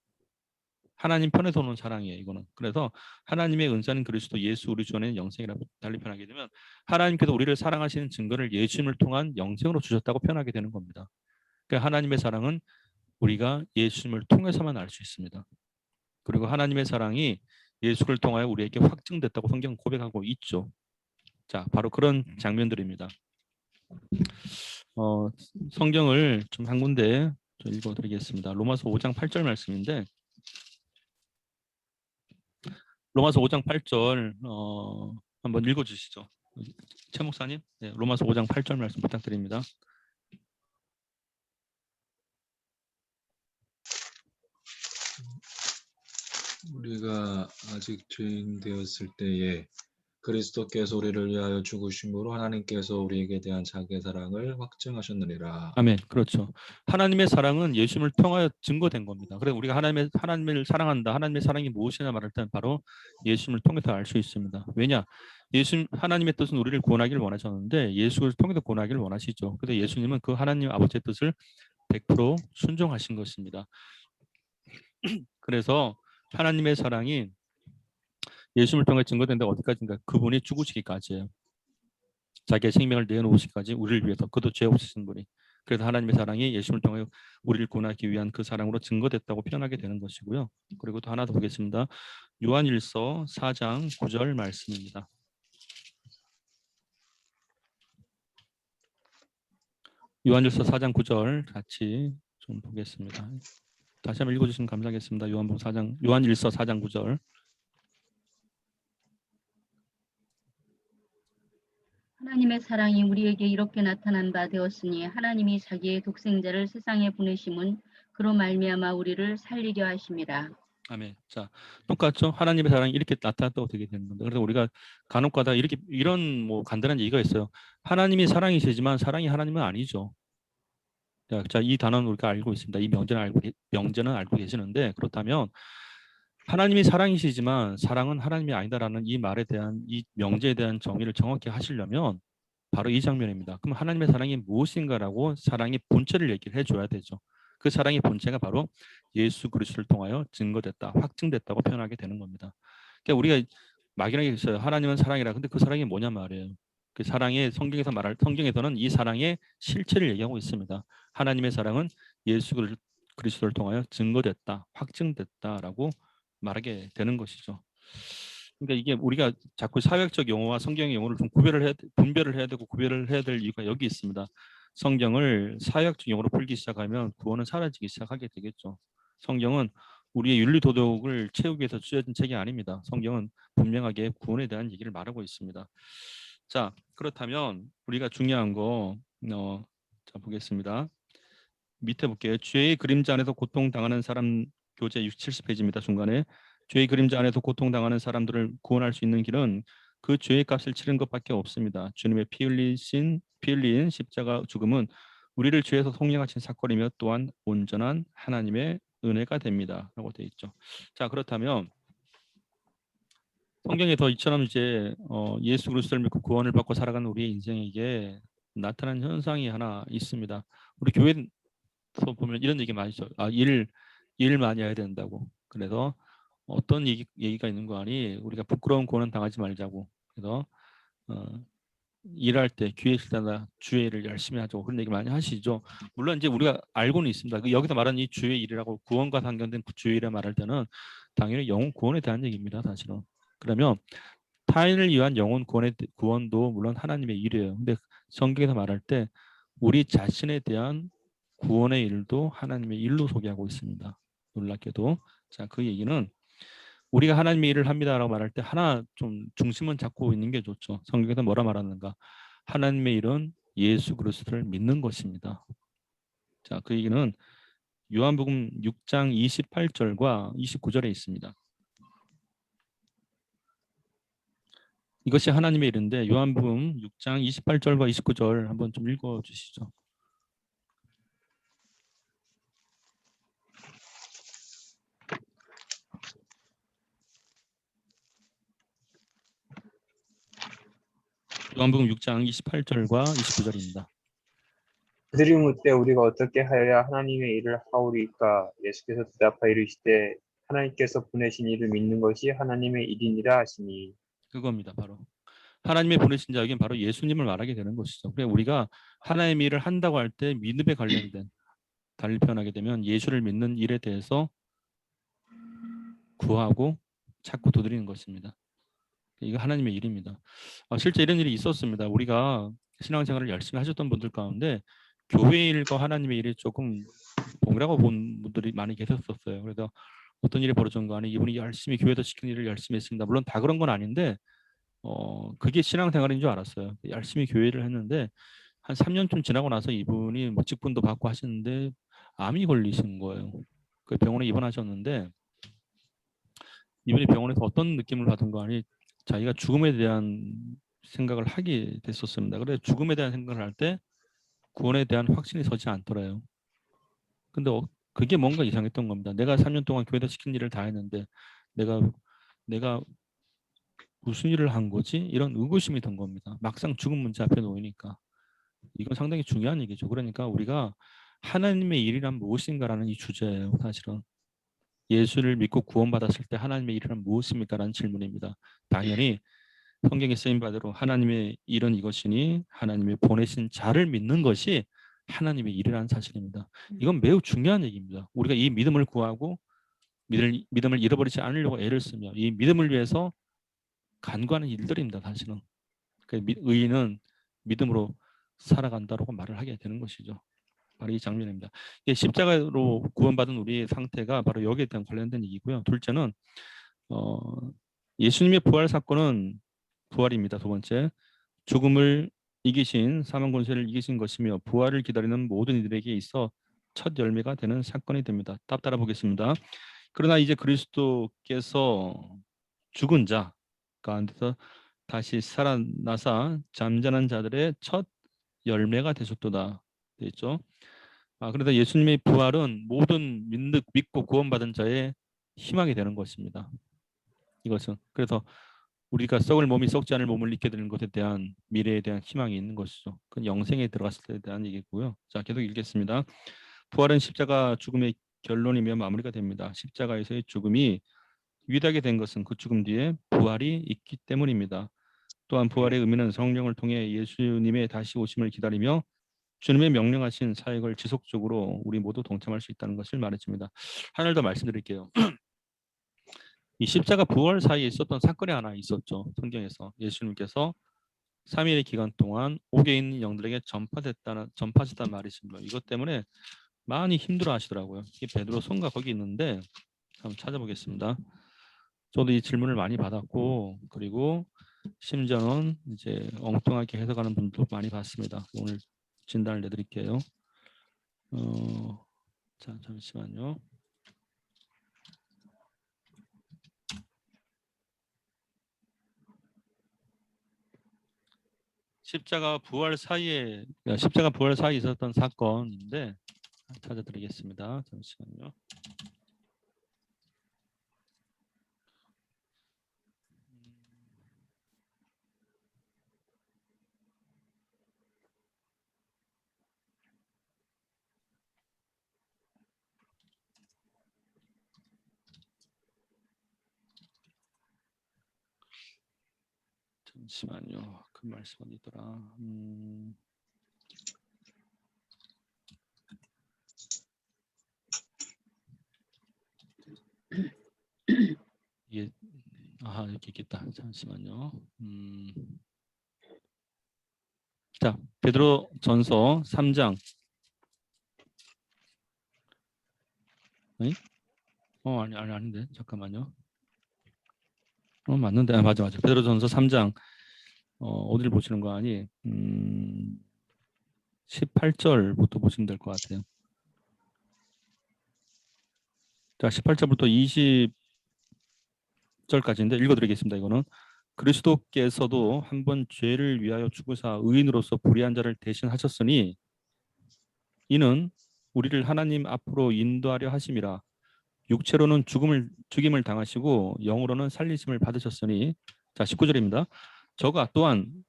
Speaker 1: 하나님 편에서 오는 사랑이에요. 이거는. 그래서 하나님의 은사는 그리스도 예수 우리 주 안에 영생이라고 달리 표현하게 되면, 하나님께서 우리를 사랑하시는 증거를 예수님을 통한 영생으로 주셨다고 표현하게 되는 겁니다. 그러니까 하나님의 사랑은 우리가 예수님을 통해서만 알 수 있습니다. 그리고 하나님의 사랑이 예수를 통하여 우리에게 확증됐다고 성경 고백하고 있죠. 자, 바로 그런 장면들입니다. 성경을 좀 한 군데 좀 읽어드리겠습니다. 로마서 5장 8절 말씀인데, 로마서 5장 8절 한번 읽어주시죠. 최 목사님, 네, 로마서 5장 8절 말씀 부탁드립니다.
Speaker 4: 우리가 아직 죄인 되었을 때에 그리스도께서 우리를 위하여 죽으심으로 하나님께서 우리에게 대한 자기의 사랑을 확증하셨느니라.
Speaker 1: 아멘. 그렇죠. 하나님의 사랑은 예수님을 통하여 증거된 겁니다. 그래서 우리가 하나님을 사랑한다, 하나님의 사랑이 무엇이냐 말할 때는 바로 예수님을 통해서 알 수 있습니다. 왜냐? 하나님의 뜻은 우리를 구원하기를 원하셨는데 예수를 통해서 구원하기를 원하시죠. 그래서 예수님은 그 하나님 아버지의 뜻을 100% 순종하신 것입니다. 그래서 하나님의 사랑이 예수님을 통해 증거된다. 어디까지인가? 그분이 죽으시기까지예요. 자기의 생명을 내놓으시기까지 우리를 위해서. 그도 죄 없으신 분이. 그래서 하나님의 사랑이 예수님을 통해 우리를 구원하기 위한 그 사랑으로 증거됐다고 표현하게 되는 것이고요. 그리고 또 하나 더 보겠습니다. 요한일서 4장 9절 말씀입니다. 요한일서 4장 9절 같이 좀 보겠습니다. 다시 한번 읽어주시면 감사하겠습니다. 요한일서 4장 9절.
Speaker 3: 하나님의 사랑이 우리에게 이렇게 나타난 바 되었으니 하나님이 자기의 독생자를 세상에 보내심은 그로 말미암아 우리를 살리려 하심이라.
Speaker 1: 아멘. 자, 똑같죠? 하나님의 사랑이 이렇게 나타났다고 되게 되는 겁니다. 그래서 우리가 간혹가다 이런 뭐 간단한 얘기가 있어요. 하나님이 사랑이시지만 사랑이 하나님은 아니죠. 자, 이 단어는 우리가 알고 있습니다. 이 명제는 알고 계시는데, 그렇다면 하나님이 사랑이시지만 사랑은 하나님이 아니다라는 이 말에 대한, 이 명제에 대한 정의를 정확히 하시려면 바로 이 장면입니다. 그럼 하나님의 사랑이 무엇인가라고 사랑의 본체를 얘기를 해줘야 되죠. 그 사랑의 본체가 바로 예수 그리스도를 통하여 증거됐다, 확증됐다고 표현하게 되는 겁니다. 그러니까 우리가 막연하게 있어요. 하나님은 사랑이라. 근데 그 사랑이 뭐냐 말이에요. 그 사랑의 성경에서는 이 사랑의 실체를 얘기하고 있습니다. 하나님의 사랑은 예수 그리스도를 통하여 증거됐다, 확증됐다라고 말하게 되는 것이죠. 그러니까 이게 우리가 자꾸 사회학적 용어와 성경의 용어를 좀 분별을 해야 되고 구별을 해야 될 이유가 여기 있습니다. 성경을 사회학적 용어로 풀기 시작하면 구원은 사라지기 시작하게 되겠죠. 성경은 우리의 윤리 도덕을 채우기 위해서 쓰여진 책이 아닙니다. 성경은 분명하게 구원에 대한 얘기를 말하고 있습니다. 자, 그렇다면 우리가 중요한 거 자 보겠습니다. 밑에 볼게요. 죄의 그림자 안에서 고통당하는 사람 교재 70페이지입니다. 중간에 죄의 그림자 안에서 고통당하는 사람들을 구원할 수 있는 길은 그 죄의 값을 치른 것밖에 없습니다. 주님의 피 흘린 십자가 죽음은 우리를 죄에서 속량하신 사건이며 또한 온전한 하나님의 은혜가 됩니다. 라고 되어 있죠. 자, 그렇다면 성경에서 이처럼 이제 예수 그리스도를 믿고 구원을 받고 살아가는 우리의 인생에게 나타난 현상이 하나 있습니다. 우리 교회에서 보면 이런 얘기 많이 있죠. 일 많이 해야 된다고. 그래서 어떤 얘기가 있는 거 아니 우리가 부끄러운 고난 당하지 말자고. 그래서 일할 때 기회 있을 때나 주의 일을 열심히 하자고 그런 얘기 많이 하시죠. 물론 이제 우리가 알고는 있습니다. 여기서 말하는 이 주의 일이라고 구원과 상관된 주의 일을 말할 때는 당연히 영혼 구원에 대한 얘기입니다. 사실은. 그러면 타인을 위한 영혼 구원도 물론 하나님의 일이에요. 근데 성경에서 말할 때 우리 자신에 대한 구원의 일도 하나님의 일로 소개하고 있습니다. 놀랍게도. 자, 그 얘기는 우리가 하나님의 일을 합니다라고 말할 때 하나 좀 중심은 잡고 있는 게 좋죠. 성경에서 뭐라 말하는가? 하나님의 일은 예수 그리스도를 믿는 것입니다. 자, 그 얘기는 요한복음 6장 28절과 29절에 있습니다. 이것이 하나님의 일인데 요한복음 6장 28절과 29절 한번 좀 읽어 주시죠. 요한복음 6장 28절과 29절입니다.
Speaker 5: 그들이 묻되 우리가 어떻게 하여야 하나님의 일을 하오리까? 예수께서 대답하여 이르시되 하나님께서 보내신 이를 믿는 것이 하나님의 일이니라 하시니.
Speaker 1: 그겁니다. 바로 하나님의 보내신 자에겐 바로 예수님을 말하게 되는 것이죠. 그래 우리가 하나님의 일을 한다고 할 때 믿음에 관련된 달리 표현하게 되면 예수를 믿는 일에 대해서 구하고 찾고 두드리는 것입니다. 이거 하나님의 일입니다. 실제 이런 일이 있었습니다. 우리가 신앙생활을 열심히 하셨던 분들 가운데 교회 일과 하나님의 일이 조금 동일하고 본 분들이 많이 계셨었어요. 그래서 어떤 일이 벌어진 간에 이분이 열심히 교회에서 시킨 일을 열심히 했습니다. 물론 다 그런 건 아닌데 그게 신앙생활인 줄 알았어요. 열심히 교회를 했는데 한 3년쯤 지나고 나서 이분이 뭐 직분도 받고 하시는데 암이 걸리신 거예요. 그 병원에 입원하셨는데 이분이 병원에서 어떤 느낌을 받은 거 아니 자기가 죽음에 대한 생각을 하게 됐었습니다. 그래서 죽음에 대한 생각을 할 때 구원에 대한 확신이 서지 않더래요. 근데 그게 뭔가 이상했던 겁니다. 내가 3년 동안 교회에서 시킨 일을 다 했는데 내가 무슨 일을 한 거지? 이런 의구심이 든 겁니다. 막상 죽음 문제 앞에 놓이니까. 이건 상당히 중요한 얘기죠. 그러니까 우리가 하나님의 일이란 무엇인가라는 이 주제예요. 사실은. 예수를 믿고 구원받았을 때 하나님의 일이란 무엇입니까? 라는 질문입니다. 당연히 성경에 쓰인 바대로 하나님의 일은 이것이니 하나님의 보내신 자를 믿는 것이 하나님의 일이라는 사실입니다. 이건 매우 중요한 얘기입니다. 우리가 이 믿음을 구하고 믿음을 잃어버리지 않으려고 애를 쓰며 이 믿음을 위해서 간구하는 일들입니다. 사실은. 의인은 믿음으로 살아간다라고 말을 하게 되는 것이죠. 바로 이 장면입니다. 십자가로 구원받은 우리의 상태가 바로 여기에 대한 관련된 얘기고요. 둘째는 예수님의 부활 사건은 부활입니다. 두 번째, 죽음을 이기신 사망 권세를 이기신 것이며 부활을 기다리는 모든 이들에게 있어 첫 열매가 되는 사건이 됩니다. 답 따라 보겠습니다. 그러나 이제 그리스도께서 죽은 자 가운데서 다시 살아나사 잠자는 자들의 첫 열매가 되셨도다. 되죠. 그래서 예수님의 부활은 모든 믿고 구원받은 자의 희망이 되는 것입니다. 이것은 그래서 우리가 썩을 몸이 썩지 않을 몸을 입게 되는 것에 대한 미래에 대한 희망이 있는 것이죠. 그건 영생에 들어갔을 때에 대한 얘기고요. 자, 계속 읽겠습니다. 부활은 십자가 죽음의 결론이며 마무리가 됩니다. 십자가에서의 죽음이 위대하게 된 것은 그 죽음 뒤에 부활이 있기 때문입니다. 또한 부활의 의미는 성령을 통해 예수님의 다시 오심을 기다리며 주님의 명령하신 사역을 지속적으로 우리 모두 동참할 수 있다는 것을 말해줍니다. 하나를 더 말씀드릴게요. 이 십자가 부활 사이에 있었던 사건이 하나 있었죠. 성경에서 예수님께서 3일의 기간 동안 옥에 있는 영들에게 전파하셨다는 말이 있습니다. 이것 때문에 많이 힘들어하시더라고요. 이 베드로 손가 거기 있는데 한번 찾아보겠습니다. 저도 이 질문을 많이 받았고 그리고 심지어는 이제 엉뚱하게 해석하는 분도 많이 봤습니다. 오늘 진단을 내드릴게요. 자, 잠시만요. 십자가 부활 사이에 있었던 사건인데 찾아드리겠습니다. 잠시만요. 잠시만요. 그 말씀 어디더라? 이게 이렇게 있겠다. 잠시만요. 자, 베드로전서 3장. 아닌데. 잠깐만요. 맞는데. 맞아. 베드로전서 3장. 어디를 보시는 거 아니? 18절부터 보시면 될 것 같아요. 자, 18절부터 20절까지인데 읽어드리겠습니다. 이거는 그리스도께서도 한번 죄를 위하여 죽으사 의인으로서 불의한 자를 대신하셨으니 이는 우리를 하나님 앞으로 인도하려 하심이라. 육체로는 죽임을 당하시고 영으로는 살리심을 받으셨으니, 자 19절입니다. 저가 또한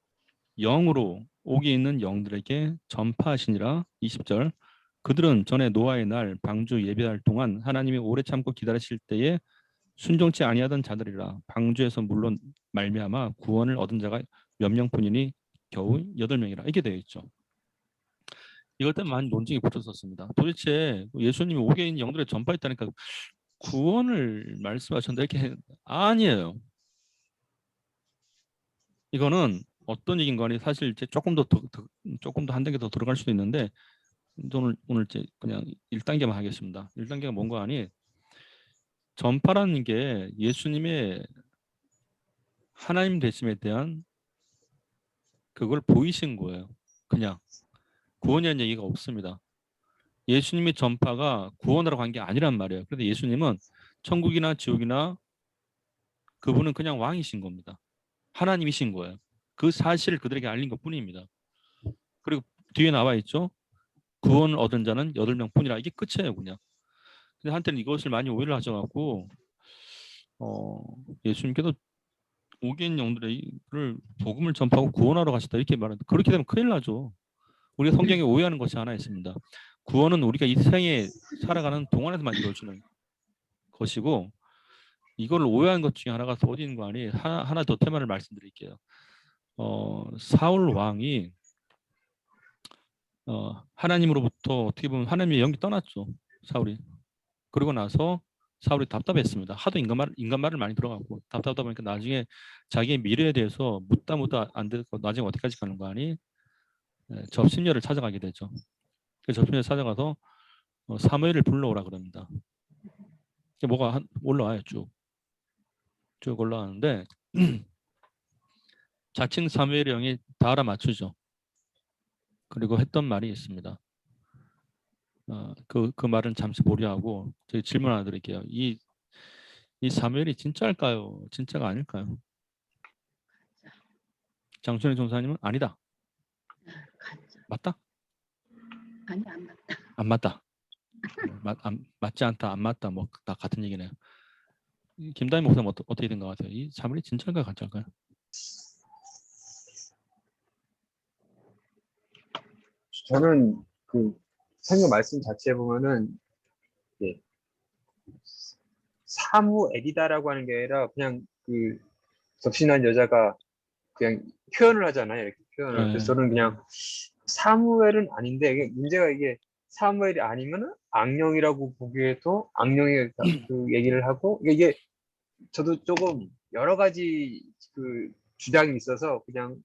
Speaker 1: 영으로 옥에 있는 영들에게 전파하시니라. 20절. 그들은 전에 노아의 날 방주 예배할 동안 하나님이 오래 참고 기다리실 때에 순종치 아니하던 자들이라. 방주에서 물론 말미암아 구원을 얻은 자가 몇 명뿐이니 겨우 8명이라. 이렇게 되어 있죠. 이것 때문에 많은 논쟁이 붙었었습니다. 도대체 예수님이 옥에 있는 영들에 전파했다니까 구원을 말씀하셨는데 이렇게 아니에요. 이거는 어떤 얘기인 거니? 사실 이제 조금 더 한 단계 더 들어갈 수도 있는데 오늘 이제 그냥 1단계만 하겠습니다. 1단계가 뭔가 아니? 전파라는 게 예수님의 하나님 되심에 대한 그걸 보이신 거예요. 그냥 구원이라는 얘기가 없습니다. 예수님의 전파가 구원하러 간 게 아니란 말이에요. 그런데 예수님은 천국이나 지옥이나 그분은 그냥 왕이신 겁니다. 하나님이신 거예요. 그 사실을 그들에게 알린 것뿐입니다. 그리고 뒤에 나와 있죠. 구원을 얻은 자는 8명뿐이라. 이게 끝이에요, 그냥. 근데 한때는 이것을 많이 오해를 하셔갖고 예수님께서 옥에 있는 영들을 복음을 전파하고 구원하러 가셨다 이렇게 말하는데 그렇게 되면 큰일 나죠. 우리가 성경에 오해하는 것이 하나 있습니다. 구원은 우리가 이 세상에 살아가는 동안에서만 이루어지는 것이고 이걸 오해하는 것 중에 하나가 더 어디 있는 거 아니? 하나 더 테마를 말씀드릴게요. 사울 왕이 하나님으로부터 어떻게 보면 하나님의 영이 떠났죠. 사울이. 그러고 나서 사울이 답답했습니다. 하도 인간 말을 많이 들어가고 답답하다 보니까 나중에 자기의 미래에 대해서 묻다 안 되고 나중에 어디까지 가는 거 아니? 접신녀를 찾아가게 되죠. 그 접신녀를 찾아가서 사무엘을 불러오라 그럽니다. 뭐가 올라와요. 쭉 올라가는데 자칭 사무엘의 영이 다 알아맞추죠. 그리고 했던 말이 있습니다. 그 말은 잠시 보류하고 저희 질문 하나 드릴게요. 이 사무엘이 진짜일까요? 진짜가 아닐까요? 장순희 종사님은 아니다. 맞다?
Speaker 3: 아니 안 맞다.
Speaker 1: 안 맞다. 맞지 않다. 안 맞다. 뭐 다 같은 얘기네요. 김다희 목사님 어떻게 된 것 같아요? 이 사무엘이 진짜일까요? 가짜일까요?
Speaker 5: 저는 그 성경 말씀 자체에 보면은 사무엘이다라고 하는 게 아니라 그냥 그 접신한 여자가 그냥 표현을 하잖아요. 이렇게 표현을. 그래서 저는 그냥 사무엘은 아닌데 문제가 이게 사무엘이 아니면은 악령이라고 보기에도 악령이 그 얘기를 하고 이게 저도 조금 여러 가지 그 주장이 있어서 그냥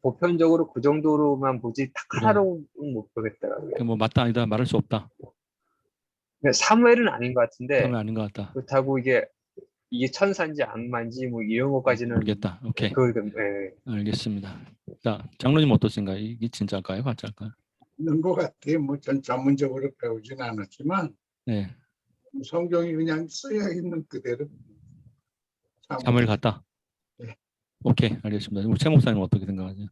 Speaker 5: 보편적으로 그 정도로만 보지 딱 하나로 못 보겠더라고요.
Speaker 1: 뭐 맞다 아니다 말할 수 없다.
Speaker 5: 사무엘은 아닌 것 같은데
Speaker 1: 사무엘 아닌 것 같다.
Speaker 5: 그렇다고 이게 이게 천사인지 악마인지 뭐 이런 것까지는
Speaker 1: 모르겠다. 오케이.
Speaker 5: 예.
Speaker 1: 알겠습니다. 자, 장로님 어떠신가요? 이게 진짜일까요? 가짜일까요?
Speaker 2: 있는 것 같아요. 뭐 전 전문적으로 배우진 않았지만
Speaker 1: 네.
Speaker 2: 성경이 그냥 쓰여 있는 그대로
Speaker 1: 사무엘 같다.
Speaker 2: 네.
Speaker 1: 오케이, 알겠습니다. 우리 최 목사님 어떻게 생각하세요?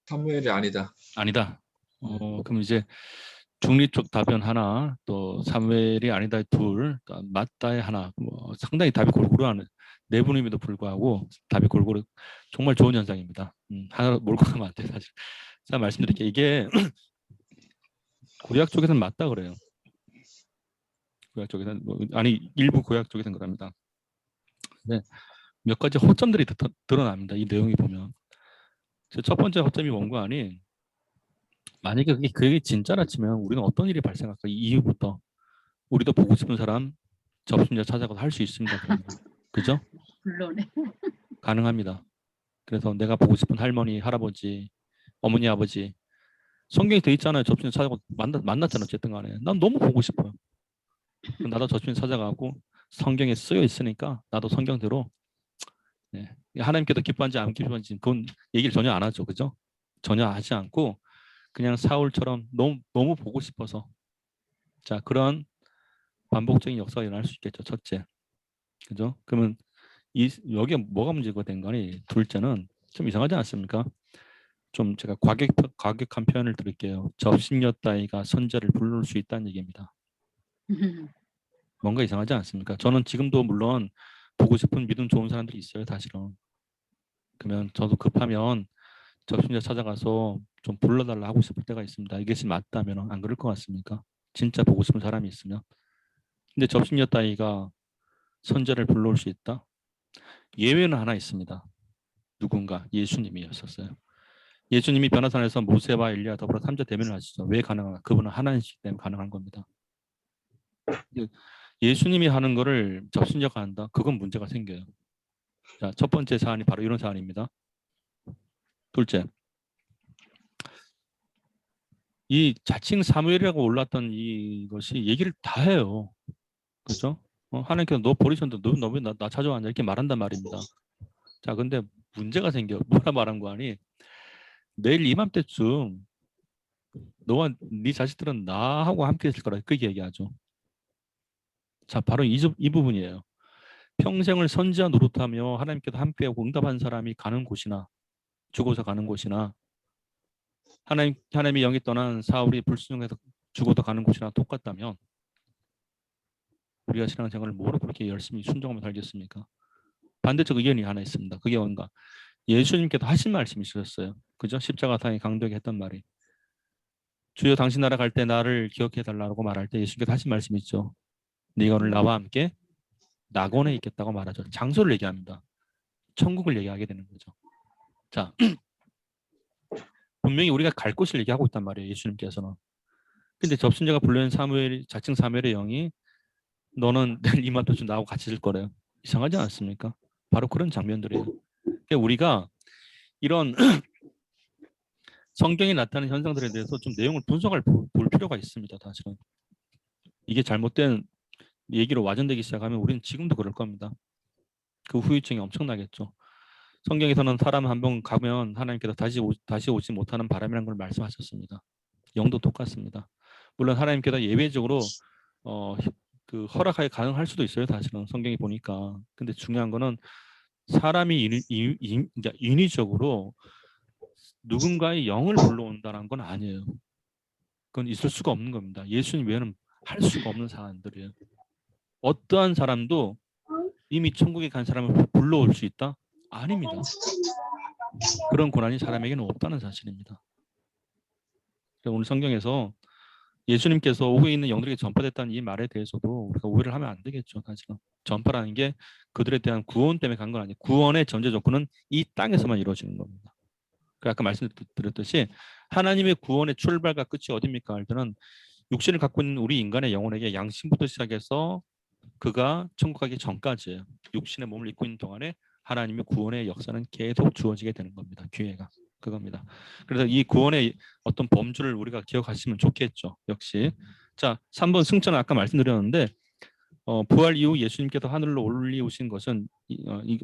Speaker 4: 사무엘이 아니다.
Speaker 1: 아니다. 그럼 이제 중리 쪽 답변 하나, 또 사무엘이 아니다 둘, 또 맞다의 하나. 뭐 상당히 답이 골고루하는 네 분임에도 불구하고 답이 골고루 정말 좋은 현상입니다. 하나 몰고 가면 안 돼 사실. 제가 말씀드릴게요. 이게 구약 쪽에서는 맞다 그래요. 구약 쪽에서는 아니 일부 구약 쪽에서는 그럽니다. 네, 몇 가지 허점들이 드러납니다. 이 내용이 보면 첫 번째 허점이 뭔가 아니 만약에 그게 진짜라 치면 우리는 어떤 일이 발생할까? 이 이후부터 우리도 보고 싶은 사람 접신자 찾아가서 할 수 있습니다. 그죠?
Speaker 3: 물론에.
Speaker 1: 가능합니다. 그래서 내가 보고 싶은 할머니, 할아버지, 어머니, 아버지 성경에 돼 있잖아요. 접신자 찾아가고 만났잖아요. 어쨌든 간에 난 너무 보고 싶어요. 나도 접신자 찾아가고 성경에 쓰여 있으니까 나도 성경대로 네. 하나님께서 기뻐한지 안 기뻐한지 그건 얘기를 전혀 안 하죠. 그죠? 전혀 하지 않고 그냥 사울처럼 너무 보고 싶어서 자 그런 반복적인 역사가 일어날 수 있겠죠. 첫째, 그죠? 그러면 여기에 뭐가 문제가 된 거니? 둘째는 좀 이상하지 않습니까? 좀 제가 과격한 표현을 드릴게요. 접신여 따위가 선자를 부를 수 있다는 얘기입니다. 뭔가 이상하지 않습니까? 저는 지금도 물론 보고 싶은 믿음 좋은 사람들이 있어요. 사실은. 그러면 저도 급하면 접신자 찾아가서 좀 불러달라 하고 싶을 때가 있습니다. 이것이 맞다면 안 그럴 것 같습니까? 진짜 보고 싶은 사람이 있으면. 근데 접신여 따위가 선자를 불러올 수 있다? 예외는 하나 있습니다. 누군가 예수님이었었어요. 예수님이 변화산에서 모세와 엘리야 더불어 삼자 대면을 하시죠. 왜 가능한가? 그분은 하나님이시기 때문에 가능한 겁니다. 예수님이 하는 거를 접신자가 한다? 그건 문제가 생겨요. 자, 첫 번째 사안이 바로 이런 사안입니다. 둘째, 이 자칭 사무엘이라고 올랐던 이것이 얘기를 다 해요. 그렇죠? 하나님께서 너 버리셨는데 너 왜 나 찾아왔냐 이렇게 말한단 말입니다. 자, 근데 문제가 생겨. 뭐라 말한 거 아니? 내일 이맘때쯤 너와 네 자식들은 나하고 함께 있을 거라 그렇게 얘기하죠. 자, 바로 이 부분이에요. 평생을 선지자 노릇하며 하나님께서 함께하고 응답한 사람이 가는 곳이나 죽어서 가는 곳이나 하나님의 영이 떠난 사울이 불순종해서 죽어도 가는 곳이나 똑같다면 우리가 신앙생활을 뭐로 그렇게 열심히 순종하며 살겠습니까? 반대적 의견이 하나 있습니다. 그게 뭔가 예수님께서 하신 말씀이 있으셨어요. 그죠? 십자가상의 강도에게 했던 말이 주여 당신 나라 갈 때 나를 기억해 달라고 말할 때 예수님께서 하신 말씀이 있죠. 네가 오늘 나와 함께 낙원에 있겠다고 말하죠. 장소를 얘기합니다. 천국을 얘기하게 되는 거죠. 자, 분명히 우리가 갈 곳을 얘기하고 있단 말이에요. 예수님께서는. 근데 접신자가 불러낸 자칭 사무엘의 영이 너는 내일 이맘때쯤 나하고 같이 있을 거래요. 이상하지 않습니까? 바로 그런 장면들이에요. 그러니까 우리가 이런 성경에 나타나는 현상들에 대해서 좀 내용을 분석할 볼 필요가 있습니다. 사실은. 이게 잘못된 얘기로 와전되기 시작하면 우리는 지금도 그럴 겁니다. 그 후유증이 엄청나겠죠. 성경에서는 사람 한 번 가면 하나님께서 다시 오지 못하는 바람이라는 걸 말씀하셨습니다. 영도 똑같습니다. 물론 하나님께서 예외적으로 그 허락하에 가능할 수도 있어요. 사실은 성경에 보니까. 근데 중요한 거는 사람이 인위적으로 누군가의 영을 불러온다는 건 아니에요. 그건 있을 수가 없는 겁니다. 예수님 외에는 할 수가 없는 사안들이에요. 어떠한 사람도 이미 천국에 간 사람을 불러올 수 있다? 아닙니다. 그런 권한이 사람에게는 없다는 사실입니다. 오늘 성경에서 예수님께서 오후에 있는 영들에게 전파됐다는 이 말에 대해서도 우리가 오해를 하면 안 되겠죠. 사실은 전파라는 게 그들에 대한 구원 때문에 간 건 아니에요. 구원의 전제 조건은 이 땅에서만 이루어지는 겁니다. 아까 말씀드렸듯이 하나님의 구원의 출발과 끝이 어디입니까? 할 때는 육신을 갖고 있는 우리 인간의 영혼에게 양심부터 시작해서 그가 천국 가기 전까지예요. 육신의 몸을 입고 있는 동안에 하나님의 구원의 역사는 계속 주어지게 되는 겁니다. 기회가 그겁니다. 그래서 이 구원의 어떤 범주를 우리가 기억하시면 좋겠죠. 역시 자 3번 승천은 아까 말씀드렸는데 부활 이후 예수님께서 하늘로 올리우신 것은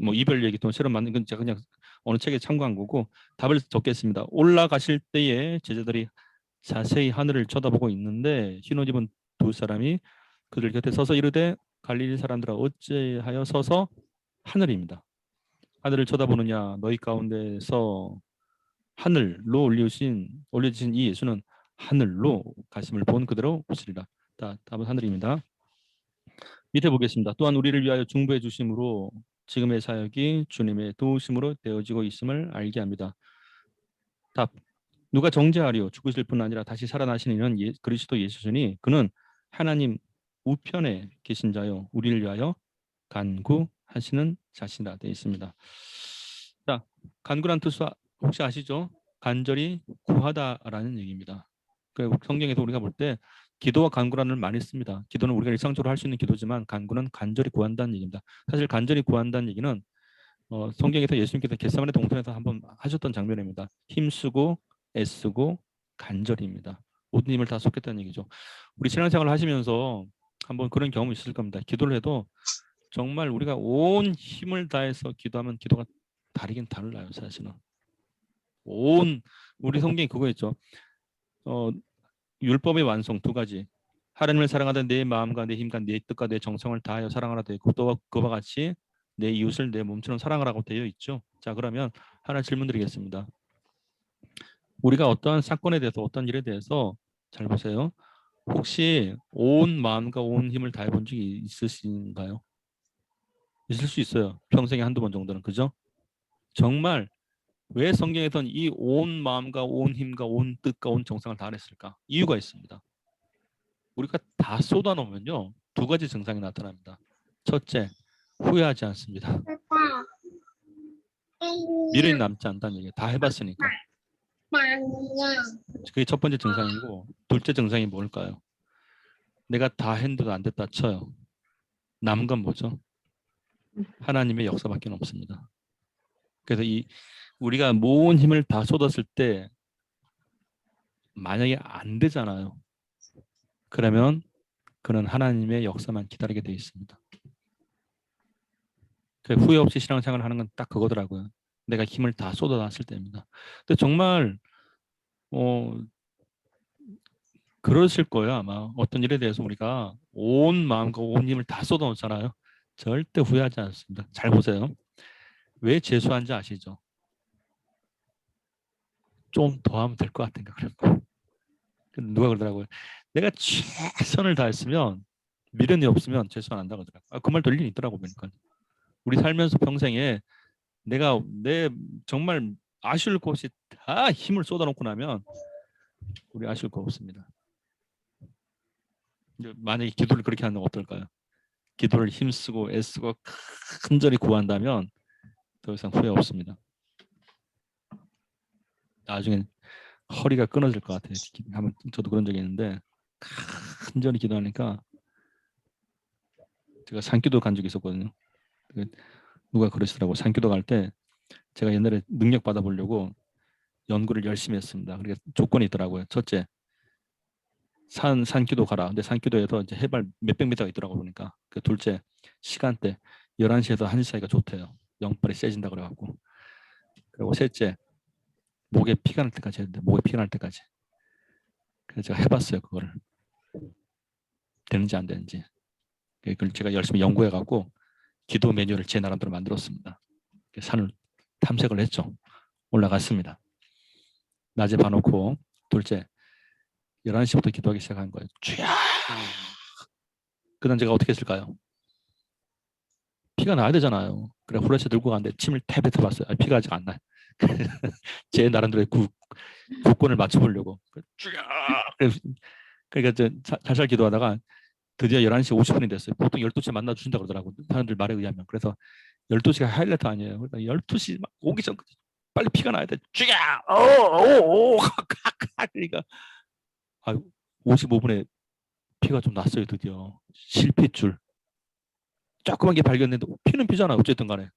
Speaker 1: 뭐 이별 얘기 또 새로 만든 건 제가 그냥 어느 책에 참고한 거고 답을 적겠습니다. 올라가실 때에 제자들이 자세히 하늘을 쳐다보고 있는데 흰 옷 입은 두 사람이 그들 곁에 서서 이르되 갈릴리 사람들아 어찌하여 서서 하늘입니다. 하늘을 쳐다보느냐 너희 가운데서 하늘로 올려주신 이 예수는 하늘로 가심을 본 그대로 오시리라. 답은 하늘입니다. 밑에 보겠습니다. 또한 우리를 위하여 중보해 주심으로 지금의 사역이 주님의 도우심으로 되어지고 있음을 알게 합니다. 답. 누가 정죄하리요 죽으실 뿐 아니라 다시 살아나신 이는 그리스도 예수시니 그는 하나님 우편에 계신 자요 우리를 위하여 간구하시는 자신이라 되어 있습니다. 자, 간구란 뜻 혹시 아시죠? 간절히 구하다라는 얘기입니다. 그 성경에서 우리가 볼 때 기도와 간구라는 말 많이 씁니다. 기도는 우리가 일상적으로 할 수 있는 기도지만 간구는 간절히 구한다는 얘기입니다. 사실 간절히 구한다는 얘기는 성경에서 예수님께서 겟세마네 동산에서 한번 하셨던 장면입니다. 힘쓰고 애쓰고 간절히입니다. 모든 힘을 다 쏟겠다는 얘기죠. 우리 신앙생활을 하시면서 한번 그런 경험이 있을 겁니다. 기도를 해도 정말 우리가 온 힘을 다해서 기도하면 기도가 다르긴 달라요. 사실은 우리 성경에 그거 있죠. 율법의 완성 두 가지. 하나님을 사랑하다 내 마음과 내 힘과 내 뜻과 내 정성을 다하여 사랑하라 되어 있고 또 그와 같이 내 이웃을 내 몸처럼 사랑하라고 되어 있죠. 자, 그러면 하나 질문 드리겠습니다. 우리가 어떠한 사건에 대해서 어떤 일에 대해서 잘 보세요. 혹시 온 마음과 온 힘을 다해 본 적이 있으신가요? 있을 수 있어요. 평생에 한두 번 정도는. 그죠? 정말 왜 성경에서는 이 온 마음과 온 힘과 온 뜻과 온 정성을 다했을까? 이유가 있습니다. 우리가 다 쏟아놓으면요. 두 가지 증상이 나타납니다. 첫째, 후회하지 않습니다. 미련이 남지 않다는 얘기예요. 다 해봤으니까. 그게 첫 번째 증상이고 둘째 증상이 뭘까요? 내가 다 했는데도 안 됐다 쳐요. 남은 건 뭐죠? 하나님의 역사밖에 없습니다. 그래서 우리가 모은 힘을 다 쏟았을 때 만약에 안 되잖아요. 그러면 그는 하나님의 역사만 기다리게 되어 있습니다. 후회 없이 신앙생활을 하는 건 딱 그거더라고요. 내가 힘을 다 쏟아놨을 때입니다. 근데 정말 그러실 거예요. 아마 어떤 일에 대해서 우리가 온 마음과 온 힘을 다 쏟아놓잖아요. 절대 후회하지 않습니다. 잘 보세요. 왜 재수한지 아시죠? 좀 더 하면 될 것 같으니까 그런 거. 누가 그러더라고요. 내가 최선을 다했으면 미련이 없으면 재수 안 한다고 하더라고요. 그 말도 일리 있더라고 보니까. 우리 살면서 평생에 내가 정말 아쉬울 것 없이 다 힘을 쏟아놓고 나면 우리 아쉬울 거 없습니다. 만약에 기도를 그렇게 하면 어떨까요? 기도를 힘쓰고 애쓰고 간절히 구한다면 더 이상 후회 없습니다. 나중에 허리가 끊어질 것 같아요. 한번 저도 그런 적이 있는데 간절히 기도하니까 제가 산기도 간 적이 있었거든요. 누가 그러시더라고. 산기도 갈 때 제가 옛날에 능력 받아보려고 연구를 열심히 했습니다. 그러니까 조건이 있더라고요. 첫째, 산기도 가라. 근데 산기도에서 이제 해발 몇백 미터가 있더라고 보니까. 그 둘째, 시간대 11시에서 1시 사이가 좋대요. 영빨이 세진다 그래갖고. 그리고 셋째, 목에 피가 날 때까지 했는데 목에 피가 날 때까지. 그래서 제가 해봤어요. 그거를. 되는지 안 되는지. 그걸 제가 열심히 연구해갖고 기도 매뉴얼을 제 나름대로 만들었습니다. 산을 탐색을 했죠. 올라갔습니다. 낮에 봐놓고 둘째 11시부터 기도하기 시작한 거예요. 쫙. 그다음 제가 어떻게 했을까요? 피가 나야 되잖아요. 그래 후레쉬 들고 갔는데 침을 탭 봤어요. 피가 아직 안 나요. 제 나름대로의 국권을 맞춰보려고. 그러니까 살살 기도하다가 드디어 11시 50분이 됐어요. 보통 12시에 만나주신다고 그러더라고요. 사람들 말에 의하면. 그래서 12시가 하이라이트 아니에요. 그러니까 12시 막 오기 전까지 빨리 피가 나야 돼. 쫙! 그러니까 55분에 피가 좀 났어요. 드디어. 실핏줄. 조그만 게 발견했는데 피는 피잖아. 어쨌든 간에.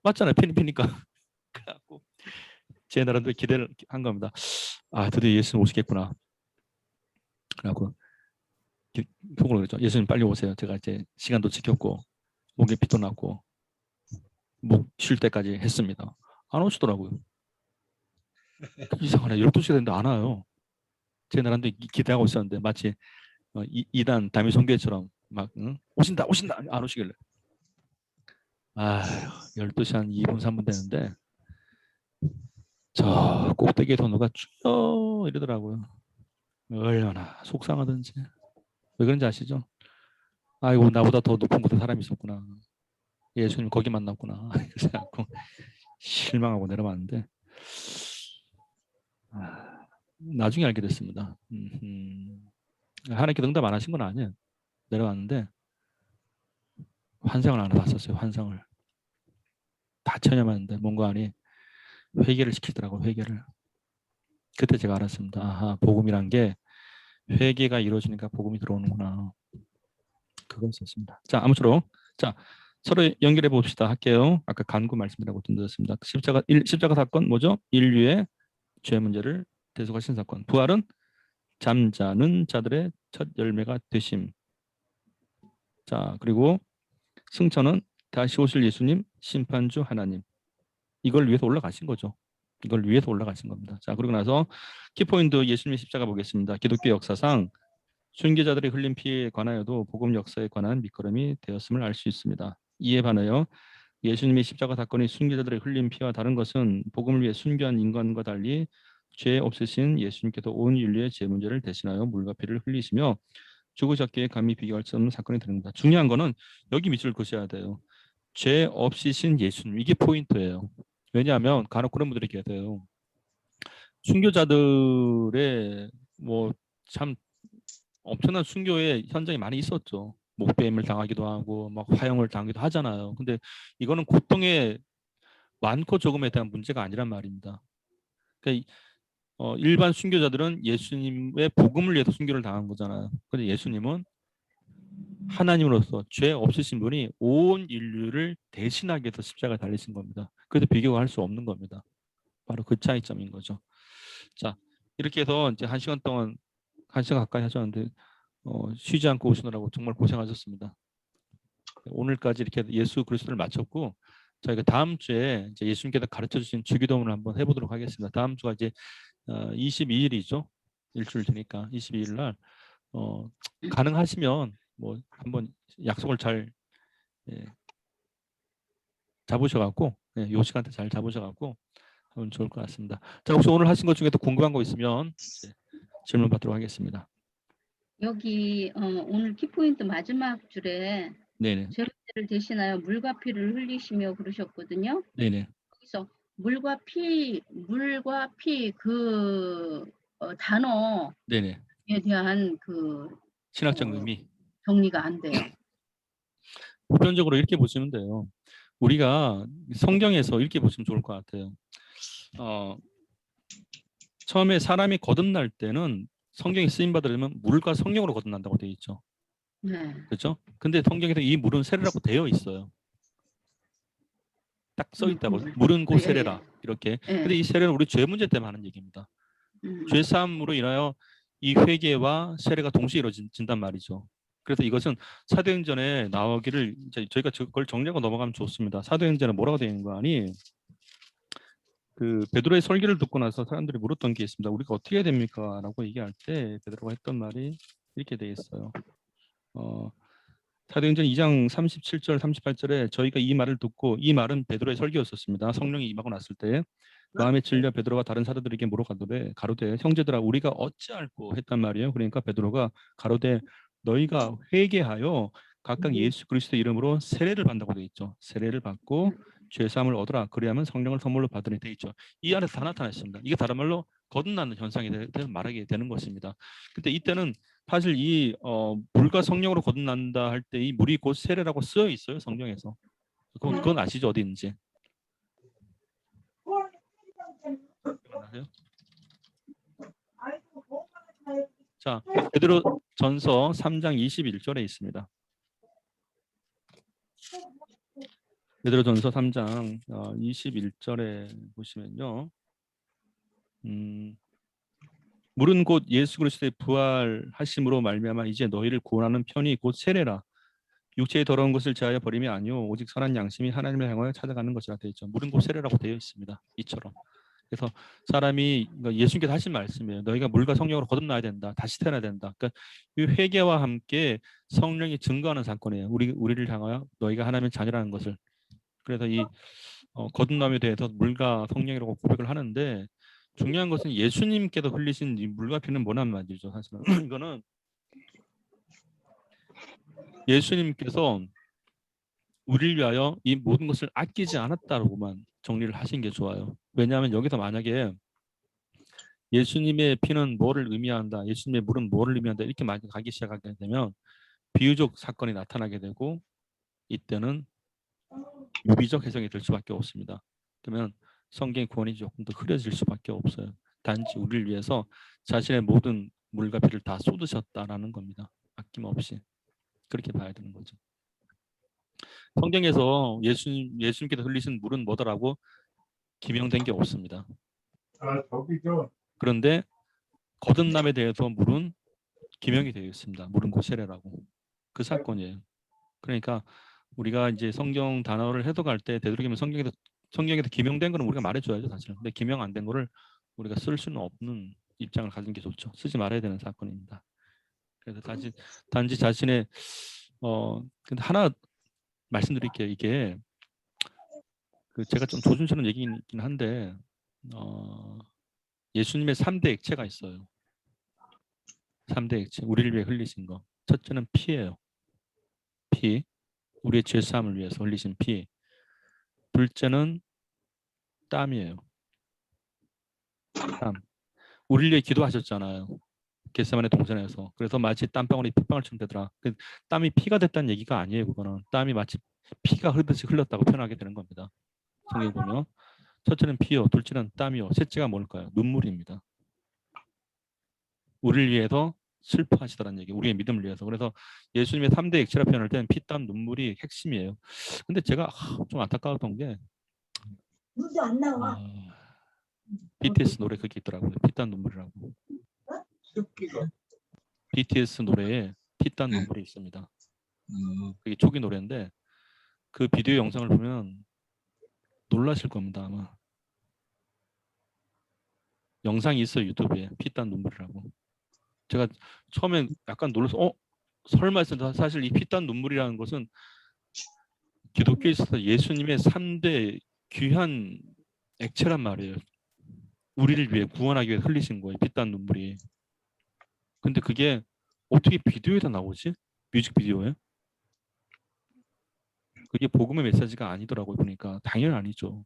Speaker 1: 맞잖아요. 피는 피니까. 그래갖고 제 나름대로 기대를 한 겁니다. 드디어 예수님 오시겠구나. 그래갖고 속으로 그랬죠. 예수님 빨리 오세요. 제가 이제 시간도 지켰고 목에 빗도 났고 목 쉴 때까지 했습니다. 안 오시더라고요. 이상하네. 12시가 됐는데 안 와요. 제 나름대로 기대하고 있었는데 마치 이단 담임 선교회처럼 막 응? 오신다 안 오시길래 아휴 12시 한 2분 3분 되는데 저 꼭대기에서 누가 쭉 이러더라고요. 얼마나 속상하든지. 왜 그런지 아시죠? 아이고 나보다 더 높은 곳에 사람이 있었구나. 예수님 거기 만났구나. 그래서 실망하고 내려왔는데 나중에 알게 됐습니다. 하나님께 응답 안 하신 건 아니에요. 내려왔는데 환상을 하나 봤었어요. 환상을. 다 체념하는데 뭔가 아니 회개를 시키더라고요. 회개를. 그때 제가 알았습니다. 아하, 복음이란 게 회개가 이루어지니까 복음이 들어오는구나. 그건 있었습니다. 자, 아무쪼록 자 서로 연결해 봅시다. 할게요. 아까 간구 말씀드리고 던졌습니다. 십자가 사건 뭐죠? 인류의 죄 문제를 대속하신 사건. 부활은 잠자는 자들의 첫 열매가 되심. 자, 그리고 승천은 다시 오실 예수님, 심판주 하나님. 이걸 위해서 올라가신 거죠. 이걸 위해서 올라가신 겁니다. 자, 그리고 나서 키포인트 예수님의 십자가 보겠습니다. 기독교 역사상 순교자들의 흘린 피에 관하여도 복음 역사에 관한 밑거름이 되었음을 알 수 있습니다. 이에 반하여 예수님의 십자가 사건이 순교자들의 흘린 피와 다른 것은 복음을 위해 순교한 인간과 달리 죄 없으신 예수님께서 온 인류의 죄 문제를 대신하여 물과 피를 흘리시며 죽으셨기에 감히 비교할 수 없는 사건이 됩니다. 중요한 거는 여기 밑줄 그으셔야 돼요. 죄 없으신 예수님. 이게 포인트예요. 왜냐하면 간혹 그런 분들이 계세요. 순교자들의 뭐 참 엄청난 순교의 현장이 많이 있었죠. 목배임을 당하기도 하고 막 화형을 당하기도 하잖아요. 근데 이거는 고통의 많고 적음에 대한 문제가 아니란 말입니다. 그러니까 일반 순교자들은 예수님의 복음을 위해서 순교를 당한 거잖아요. 근데 예수님은 하나님으로서 죄 없으신 분이 온 인류를 대신하기 위해서 십자가에 달리신 겁니다. 그래서 비교가 할 수 없는 겁니다. 바로 그 차이점인 거죠. 자, 이렇게 해서 이제 1시간 동안 1시간 가까이 하셨는데 쉬지 않고 오시느라고 정말 고생하셨습니다. 오늘까지 이렇게 예수 그리스도를 마쳤고 저희가 다음 주에 이제 예수님께서 가르쳐 주신 주기도문을 한번 해보도록 하겠습니다. 다음 주가 이제 22일이죠. 일주일 되니까 22일 날 가능하시면 뭐 한번 약속을 잘 잡으셔갖고 요 시간대 잘 잡으셔갖고 하면 좋을 것 같습니다. 자, 혹시 오늘 하신 것 중에 또 궁금한 거 있으면 질문 받도록 하겠습니다.
Speaker 3: 여기 오늘 키포인트 마지막 줄에
Speaker 1: 네네.
Speaker 3: 죄 문제를 대신하여 물과 피를 흘리시며 그러셨거든요.
Speaker 1: 네네.
Speaker 3: 그래서 물과 피 그 단어에
Speaker 1: 네네.
Speaker 3: 대한 그
Speaker 1: 신학적 의미.
Speaker 3: 정리가 안 돼요.
Speaker 1: 보편적으로 이렇게 보시면 돼요. 우리가 성경에서 이렇게 보시면 좋을 것 같아요. 처음에 사람이 거듭날 때는 성경이 쓰임 받으려면 물과 성령으로 거듭난다고 되어 있죠.
Speaker 3: 네.
Speaker 1: 그렇죠? 근데 성경에서 이 물은 세례라고 되어 있어요. 딱 써 있다고. 물은 곧 세례라. 이렇게. 근데 이 세례는 우리 죄 문제 때문에 하는 얘기입니다. 죄 사함으로 인하여 이 회개와 세례가 동시에 이루어진단 말이죠. 그래서 이것은 사도행전에 나오기를 이제 저희가 그걸 정리하고 넘어가면 좋습니다. 사도행전에 뭐라고 되어 있는 거 아니? 그 베드로의 설교를 듣고 나서 사람들이 물었던 게 있습니다. 우리가 어떻게 해야 됩니까? 라고 얘기할 때 베드로가 했던 말이 이렇게 되어 있어요. 사도행전 2장 37절 38절에 저희가 이 말을 듣고, 이 말은 베드로의 설교였었습니다. 성령이 임하고 났을 때 마음에 질려 베드로가 다른 사도들에게 물어가도되 가로되 형제들아 우리가 어찌할꼬 했단 말이에요. 그러니까 베드로가 가로되 너희가 회개하여 각각 예수 그리스도 이름으로 세례를 받는다고 되어 있죠. 세례를 받고 죄사함을 얻으라. 그리하면 성령을 선물로 받으니 되어 있죠. 이 안에서 다 나타났습니다. 이게 다른 말로 거듭나는 현상에 대해서 말하게 되는 것입니다. 근데 이때는 사실 이 물과 성령으로 거듭난다 할 때 이 물이 곧 세례라고 쓰여 있어요. 성경에서. 그건 아시죠? 어디 있는지. 아세요? 자, 베드로 전서 3장 21절에 있습니다. 베드로 전서 3장 21절에 보시면요. 물은 곧 예수 그리스도의 부활하심으로 말미암아 이제 너희를 구원하는 편이 곧 세례라. 육체의 더러운 것을 제하여 버림이 아니요 오직 선한 양심이 하나님을 향하여 찾아가는 것이라 되어 있죠. 물은 곧 세례라고 되어 있습니다. 이처럼. 그래서 사람이 예수님께서 하신 말씀이에요. 너희가 물과 성령으로 거듭나야 된다. 다시 태어나야 된다. 그러니까 이 회개와 함께 성령이 증거하는 사건이에요. 우리를 향하여 너희가 하나님의 자녀라는 것을. 그래서 이 거듭남에 대해서 물과 성령이라고 고백을 하는데 중요한 것은 예수님께서 흘리신 이 물과 피는 뭐란 말이죠. 사실은 이거는 예수님께서 우리를 위하여 이 모든 것을 아끼지 않았다라고만 정리를 하신 게 좋아요. 왜냐하면 여기서 만약에 예수님의 피는 뭐를 의미한다, 예수님의 물은 뭐를 의미한다 이렇게 많이 가기 시작하게 되면 비유적 사건이 나타나게 되고 이때는 유비적 해석이 될 수밖에 없습니다. 그러면 성경의 구원이 조금 더 흐려질 수밖에 없어요. 단지 우리를 위해서 자신의 모든 물과 피를 다 쏟으셨다라는 겁니다. 아낌없이. 그렇게 봐야 되는 거죠. 성경에서 예수님께서 흘리신 물은 뭐더라고 기명된 게 없습니다.
Speaker 2: 아, 저기죠.
Speaker 1: 그런데 거듭남에 대해서 물은 기명이 되어 있습니다. 물은 곧 세례라고. 그 사건이에요. 그러니까 우리가 이제 성경 단어를 해석할 때 되도록이면 성경에서 기명된 거는 우리가 말해줘야죠 사실은. 근데 기명 안 된 거를 우리가 쓸 수는 없는 입장을 가진 게 좋죠. 쓰지 말아야 되는 사건입니다. 그래서 단지 자신의 근데 하나 말씀드릴게요. 이게 제가 좀 조심스러운 얘기긴 한데 예수님의 3대 액체가 있어요. 3대 액체. 우리를 위해 흘리신 거. 첫째는 피예요. 피. 우리의 죄사함을 위해서 흘리신 피. 둘째는 땀이에요. 땀. 우리를 위해 기도하셨잖아요. 겟세마네 동산에서. 그래서 마치 땀방울이 핏방울처럼 되더라. 땀이 피가 됐다는 얘기가 아니에요. 그거는 땀이 마치 피가 흐르듯이 흘렀다고 표현하게 되는 겁니다. 성경 보면 첫째는 피요, 둘째는 땀이요, 셋째가 뭘까요? 눈물입니다. 우리를 위해서 슬퍼하시다는 얘기, 우리의 믿음을 위해서. 그래서 예수님의 3대 액체라 표현할 때는 피, 땀, 눈물이 핵심이에요. 근데 제가 좀 안타까웠던 게
Speaker 6: 물도 안 나와.
Speaker 1: BTS 노래 그게 있더라고요. 피, 땀, 눈물이라고. BTS 노래에 피, 땀, 눈물이 있습니다. 그게 초기 노래인데 그 비디오 영상을 보면 놀라실 겁니다. 아마. 영상이 있어요. 유튜브에. 피, 땀, 눈물이라고. 제가 처음엔 약간 놀라서 설마 했는데 사실 이 피, 땀, 눈물이라는 것은 기독교에 있어서 예수님의 3대 귀한 액체란 말이에요. 우리를 위해 구원하기 위해 흘리신 거예요. 피, 땀, 눈물이. 근데 그게 어떻게 비디오에다 나오지? 뮤직비디오에? 그게 복음의 메시지가 아니더라고요. 보니까. 당연히 아니죠.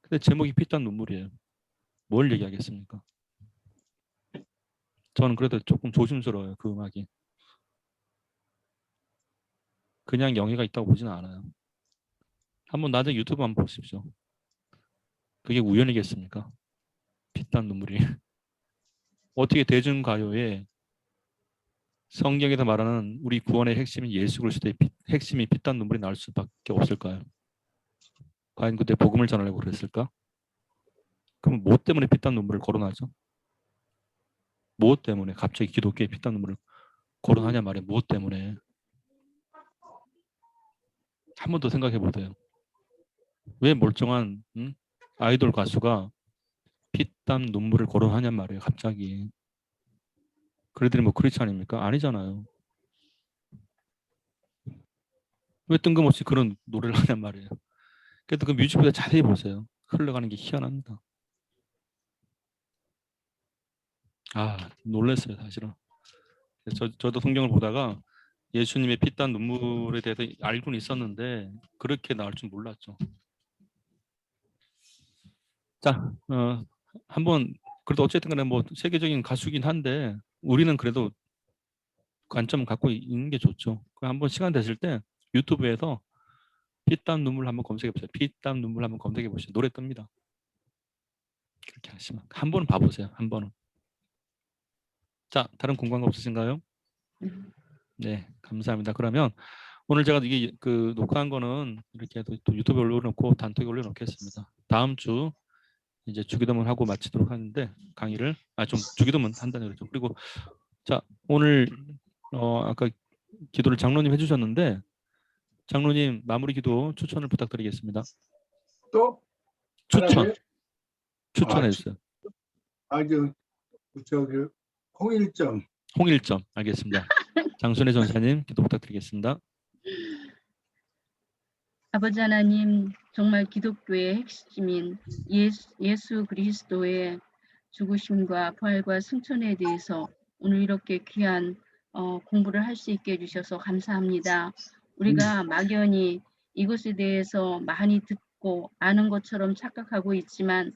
Speaker 1: 근데 제목이 피, 땀, 눈물이에요. 뭘 얘기하겠습니까? 저는 그래도 조금 조심스러워요. 그 음악이. 그냥 영예가 있다고 보지는 않아요. 한번 나중에 유튜브 한번 보십시오. 그게 우연이겠습니까? 피땀 눈물이. 어떻게 대중가요에 성경에서 말하는 우리 구원의 핵심인 예수 그리스도의 핵심이 피땀 눈물이 나올 수밖에 없을까요? 과연 그때 복음을 전하려고 그랬을까? 그럼 무엇 때문에 피땀 눈물을 거론하죠? 무엇 때문에 갑자기 기독교의 피땀 눈물을 거론하냐 말이에요. 무엇 때문에? 한 번 더 생각해 보세요. 왜 멀쩡한 아이돌 가수가 피땀 눈물을 거론하냔 말이에요. 갑자기. 그래들이 뭐 크리스찬입니까? 아니잖아요. 왜 뜬금없이 그런 노래를 하냔 말이에요. 그래도 그 뮤직비디오 자세히 보세요. 흘러가는 게 희한합니다. 놀랐어요. 사실은. 저도 성경을 보다가 예수님의 피땀 눈물에 대해서 알고는 있었는데 그렇게 나올 줄 몰랐죠. 자, 한번 그래도 어쨌든 간에 뭐 세계적인 가수긴 한데 우리는 그래도 관점을 갖고 있는 게 좋죠. 한번 시간 되실 때 유튜브에서 피땀 눈물 한번 검색해 보세요. 피땀 눈물 한번 검색해 보시죠. 노래 뜹니다. 그렇게 하시면 한 번은 봐보세요. 한 번은. 자, 다른 궁금한 거 없으신가요? 네, 감사합니다. 그러면 오늘 제가 이게 녹화한 거는 이렇게 또 유튜브에 올려놓고 단톡에 올려놓겠습니다. 다음 주 이제 주기도문 하고 마치도록 하는데 강의를 좀 주기도문 한다는 거죠. 그리고 자 오늘 아까 기도를 장로님 해주셨는데 장로님 마무리 기도 추천을 부탁드리겠습니다.
Speaker 2: 또
Speaker 1: 추천
Speaker 2: 하라고요?
Speaker 1: 추천해 주세요.
Speaker 2: 아주 저기 홍일점
Speaker 1: 홍일점 알겠습니다. 장순애 전사님 기도 부탁드리겠습니다.
Speaker 3: 아버지 하나님, 정말 기독교의 핵심인 예수 그리스도의 죽으심과 부활과 승천에 대해서 오늘 이렇게 귀한 공부를 할 수 있게 해주셔서 감사합니다. 우리가 막연히 이것에 대해서 많이 듣고 아는 것처럼 착각하고 있지만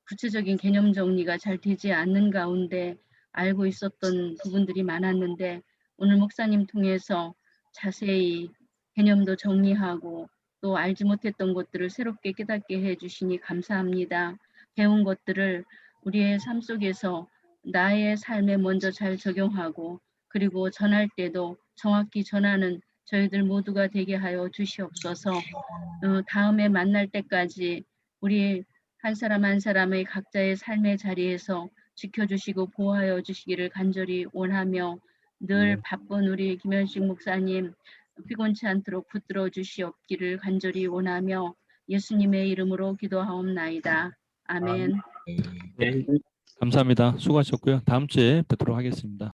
Speaker 3: 구체적인 개념 정리가 잘 되지 않는 가운데 알고 있었던 부분들이 많았는데 오늘 목사님 통해서 자세히 개념도 정리하고 또 알지 못했던 것들을 새롭게 깨닫게 해주시니 감사합니다. 배운 것들을 우리의 삶 속에서 나의 삶에 먼저 잘 적용하고 그리고 전할 때도 정확히 전하는 저희들 모두가 되게 하여 주시옵소서. 다음에 만날 때까지 우리 한 사람 한 사람의 각자의 삶의 자리에서 지켜주시고 보호하여 주시기를 간절히 원하며 늘 바쁜 우리 김현식 목사님 피곤치 않도록 붙들어 주시옵기를 간절히 원하며 예수님의 이름으로 기도하옵나이다. 아멘.
Speaker 4: 네.
Speaker 1: 감사합니다. 수고하셨고요. 다음 주에 뵙도록 하겠습니다.